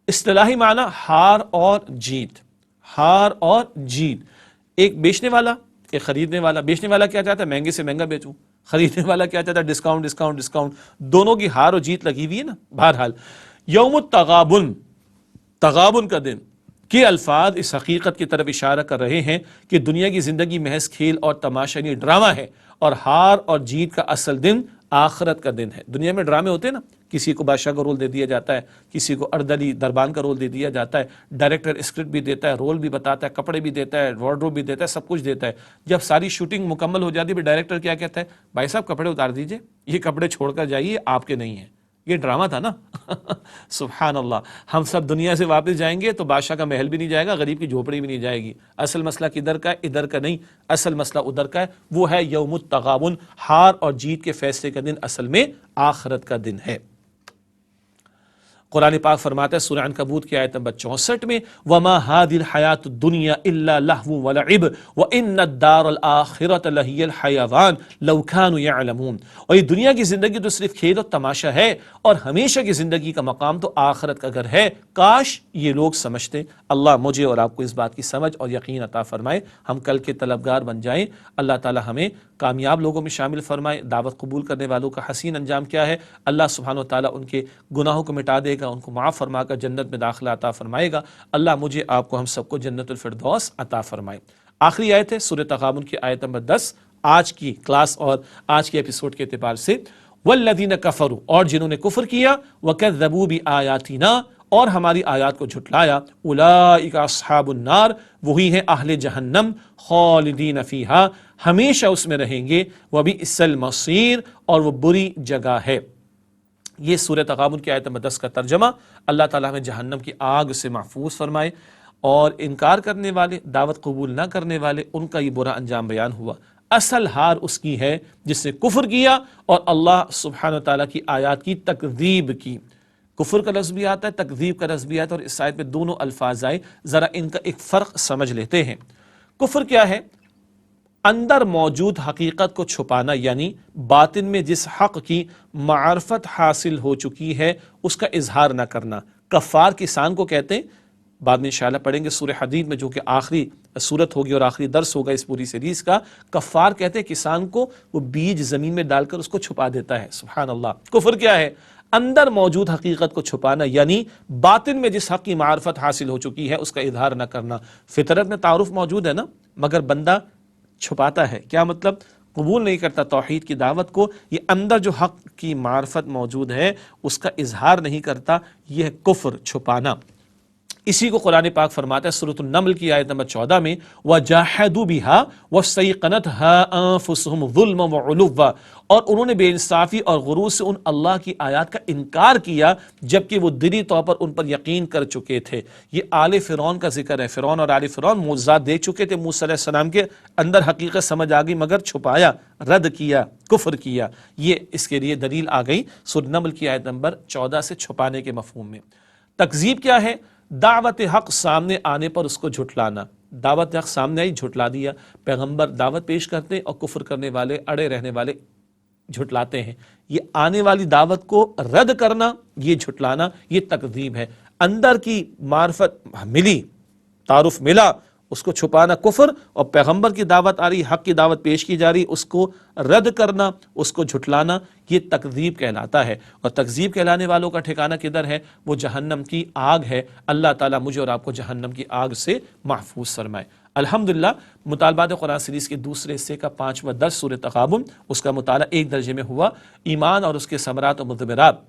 اصطلاحی معنی ہار اور جیت، ہار اور جیت۔ ایک بیچنے والا، ایک خریدنے والا۔ بیچنے والا کیا چاہتا ہے؟ مہنگے سے مہنگا بیچوں۔ خریدنے والا کیا چاہتا ہے؟ Discount discount discount. دونوں کی ہار اور جیت لگی ہوئی ہے نا۔ بہرحال یوم التغابن، تغابن کا دن کے الفاظ اس حقیقت کی طرف اشارہ کر رہے ہیں کہ دنیا کی زندگی محض کھیل اور تماشا یعنی ڈرامہ ہے، اور ہار اور جیت کا اصل دن آخرت کا دن ہے۔ دنیا میں ڈرامے ہوتے ہیں نا، کسی کو بادشاہ کا رول دے دیا جاتا ہے، کسی کو اردلی دربان کا رول دے دیا جاتا ہے، ڈائریکٹر اسکرپٹ بھی دیتا ہے، رول بھی بتاتا ہے، کپڑے بھی دیتا ہے، وارڈروب بھی دیتا ہے، سب کچھ دیتا ہے۔ جب ساری شوٹنگ مکمل ہو جاتی ہے، ڈائریکٹر کیا کہتا ہے؟ بھائی صاحب کپڑے اتار دیجئے، یہ کپڑے چھوڑ کر جائیے، آپ کے نہیں ہیں۔ یہ ڈرامہ تھا نا۔ سبحان اللہ، ہم سب دنیا سے واپس جائیں گے تو بادشاہ کا محل بھی نہیں جائے گا، غریب کی جھوپڑی بھی نہیں جائے گی۔ اصل مسئلہ کدھر کا ہے؟ ادھر کا نہیں، اصل مسئلہ ادھر کا ہے، وہ ہے یوم التغابن، ہار اور جیت کے فیصلے کا دن اصل میں آخرت کا دن ہے۔ قرآن پاک فرماتا ہے سورہ عنکبوت کی آیت نمبر 64 میں وَمَا هَذِهِ الْحَيَاةُ الدُّنْيَا إِلَّا لَهْوٌ وَلَعِبٌ وَإِنَّ الدَّارَ الْآخِرَةَ لَهِيَ الْحَيَوَانُ لَوْ كَانُوا يَعْلَمُونَ، اور یہ دنیا کی زندگی تو صرف کھیل اور تماشا ہے، اور ہمیشہ کی زندگی کا مقام تو آخرت کا گھر ہے، کاش یہ لوگ سمجھتے۔ اللہ مجھے اور آپ کو اس بات کی سمجھ اور یقین عطا فرمائے، ہم کل کے طلبگار بن جائیں۔ اللہ تعالی ہمیں کامیاب لوگوں میں شامل فرمائے۔ دعوت قبول کرنے والوں کا حسین انجام کیا ہے؟ اللہ سبحانہ و تعالیٰ ان کے گناہوں کو مٹا دے گا، ان کو معاف فرما کر جنت میں داخلہ عطا فرمائے گا۔ اللہ مجھے آپ کو ہم سب کو جنت الفردوس عطا فرمائے۔ آخری آیت ہے سورہ تغابن کی آیت نمبر 10، آج کی کلاس اور آج کے ایپیسوڈ کے اعتبار سے، والذین کفروا، اور جنہوں نے کفر کیا، وکذبوا بآیاتنا، اور ہماری آیات کو جھٹلایا، اولئک اصحاب النار، وہی ہیں اہل جہنم، خالدین فیہا، ہمیشہ اس میں رہیں گے، وبئس المصیر، اور وہ بری جگہ ہے۔ یہ سورہ تغابن کی آیت نمبر 10 کا ترجمہ۔ اللہ تعالیٰ ہمیں جہنم کی آگ سے محفوظ فرمائے، اور انکار کرنے والے، دعوت قبول نہ کرنے والے، ان کا یہ برا انجام بیان ہوا۔ اصل ہار اس کی ہے جس نے کفر کیا اور اللہ سبحانہ وتعالیٰ کی آیات کی تکذیب کی۔ کفر کا لفظ بھی آتا ہے، تکذیب کا لفظ بھی آتا ہے، اور اس آیت میں دونوں الفاظ آئے، ذرا ان کا ایک فرق سمجھ لیتے ہیں۔ کفر کیا ہے؟ اندر موجود حقیقت کو چھپانا، یعنی باطن میں جس حق کی معرفت حاصل ہو چکی ہے اس کا اظہار نہ کرنا۔ کفار کسان کو کہتے ہیں، بعد میں انشاءاللہ پڑھیں گے سورہ حدید میں جو کہ آخری صورت ہوگی اور آخری درس ہوگا اس پوری سیریز کا۔ کفار کہتے ہیں کسان کو، وہ بیج زمین میں ڈال کر اس کو چھپا دیتا ہے۔ سبحان اللہ۔ کفر کیا ہے؟ اندر موجود حقیقت کو چھپانا، یعنی باطن میں جس حق کی معرفت حاصل ہو چکی ہے اس کا اظہار نہ کرنا۔ فطرت میں تعارف موجود ہے نا، مگر بندہ چھپاتا ہے۔ کیا مطلب؟ قبول نہیں کرتا توحید کی دعوت کو، یہ اندر جو حق کی معرفت موجود ہے اس کا اظہار نہیں کرتا، یہ ہے کفر، چھپانا۔ اسی کو قرآن پاک فرماتا ہے سورۃ النمل کی آیت نمبر 14 میں، وَجَاحَدُوا بِهَا وَاسْتَيْقَنَتْهَا أَنفُسُهُمْ ظُلْمًا وَعُلُوًّا، اور انہوں نے بے انصافی اور غرور سے ان اللہ کی آیات کا انکار کیا جبکہ وہ دلی طور پر ان پر یقین کر چکے تھے۔ یہ آل فرعون کا ذکر ہے، فرعون اور آل فرعون معجزات دیکھ چکے تھے، موسیٰ علیہ السلام کے اندر حقیقت سمجھ آ گئی مگر چھپایا، رد کیا، کفر کیا۔ یہ اس کے لیے دلیل آ گئی سورۃ النمل کی آیت نمبر 14 سے چھپانے کے مفہوم میں۔ تکذیب کیا ہے؟ دعوت حق سامنے آنے پر اس کو جھٹلانا۔ دعوت حق سامنے آئی، جھٹلا دیا۔ پیغمبر دعوت پیش کرتے اور کفر کرنے والے، اڑے رہنے والے جھٹلاتے ہیں۔ یہ آنے والی دعوت کو رد کرنا، یہ جھٹلانا، یہ تکذیب ہے۔ اندر کی معرفت ملی، تعارف ملا، اس کو چھپانا کفر، اور پیغمبر کی دعوت آ رہی، حق کی دعوت پیش کی جا رہی، اس کو رد کرنا، اس کو جھٹلانا، یہ تکذیب کہلاتا ہے۔ اور تکذیب کہلانے والوں کا ٹھکانہ کدھر ہے؟ وہ جہنم کی آگ ہے۔ اللہ تعالیٰ مجھے اور آپ کو جہنم کی آگ سے محفوظ فرمائے۔ الحمدللہ، مطالبات قرآن سیریز کے دوسرے حصے کا 5واں درس سورۃ تغابن، اس کا مطالعہ ایک درجے میں ہوا۔ ایمان اور اس کے ثمرات و مضمرات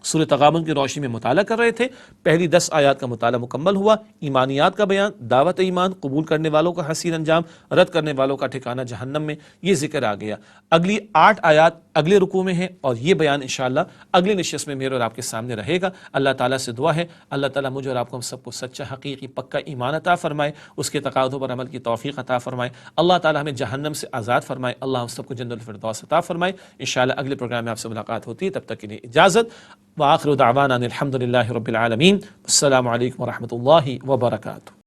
سورۃ تغابن کی روشنی میں مطالعہ کر رہے تھے۔ پہلی 10 آیات کا مطالعہ مکمل ہوا، ایمانیات کا بیان، دعوت ایمان، قبول کرنے والوں کا حسین انجام، رد کرنے والوں کا ٹھکانہ جہنم میں، یہ ذکر آ گیا۔ اگلی 8 آیات اگلے رکوع میں ہیں، اور یہ بیان انشاءاللہ اگلی نشست میں میرے اور آپ کے سامنے رہے گا۔ اللہ تعالیٰ سے دعا ہے اللہ تعالیٰ مجھے اور آپ کو ہم سب کو سچا، حقیقی، پکا ایمان عطا فرمائے، اس کے تقاضوں پر عمل کی توفیق عطا فرمائے۔ اللہ تعالیٰ ہمیں جہنم سے آزاد فرمائے، اللہ ہم سب کو جنت الفردوس عطا فرمائے۔ انشاءاللہ اگلے پروگرام میں آپ سے ملاقات ہوتی ہے، تب تک کے لیے اجازت، وآخر دعوانا الحمد للہ رب العالمین۔ السلام علیکم ورحمۃ اللہ وبرکاتہ۔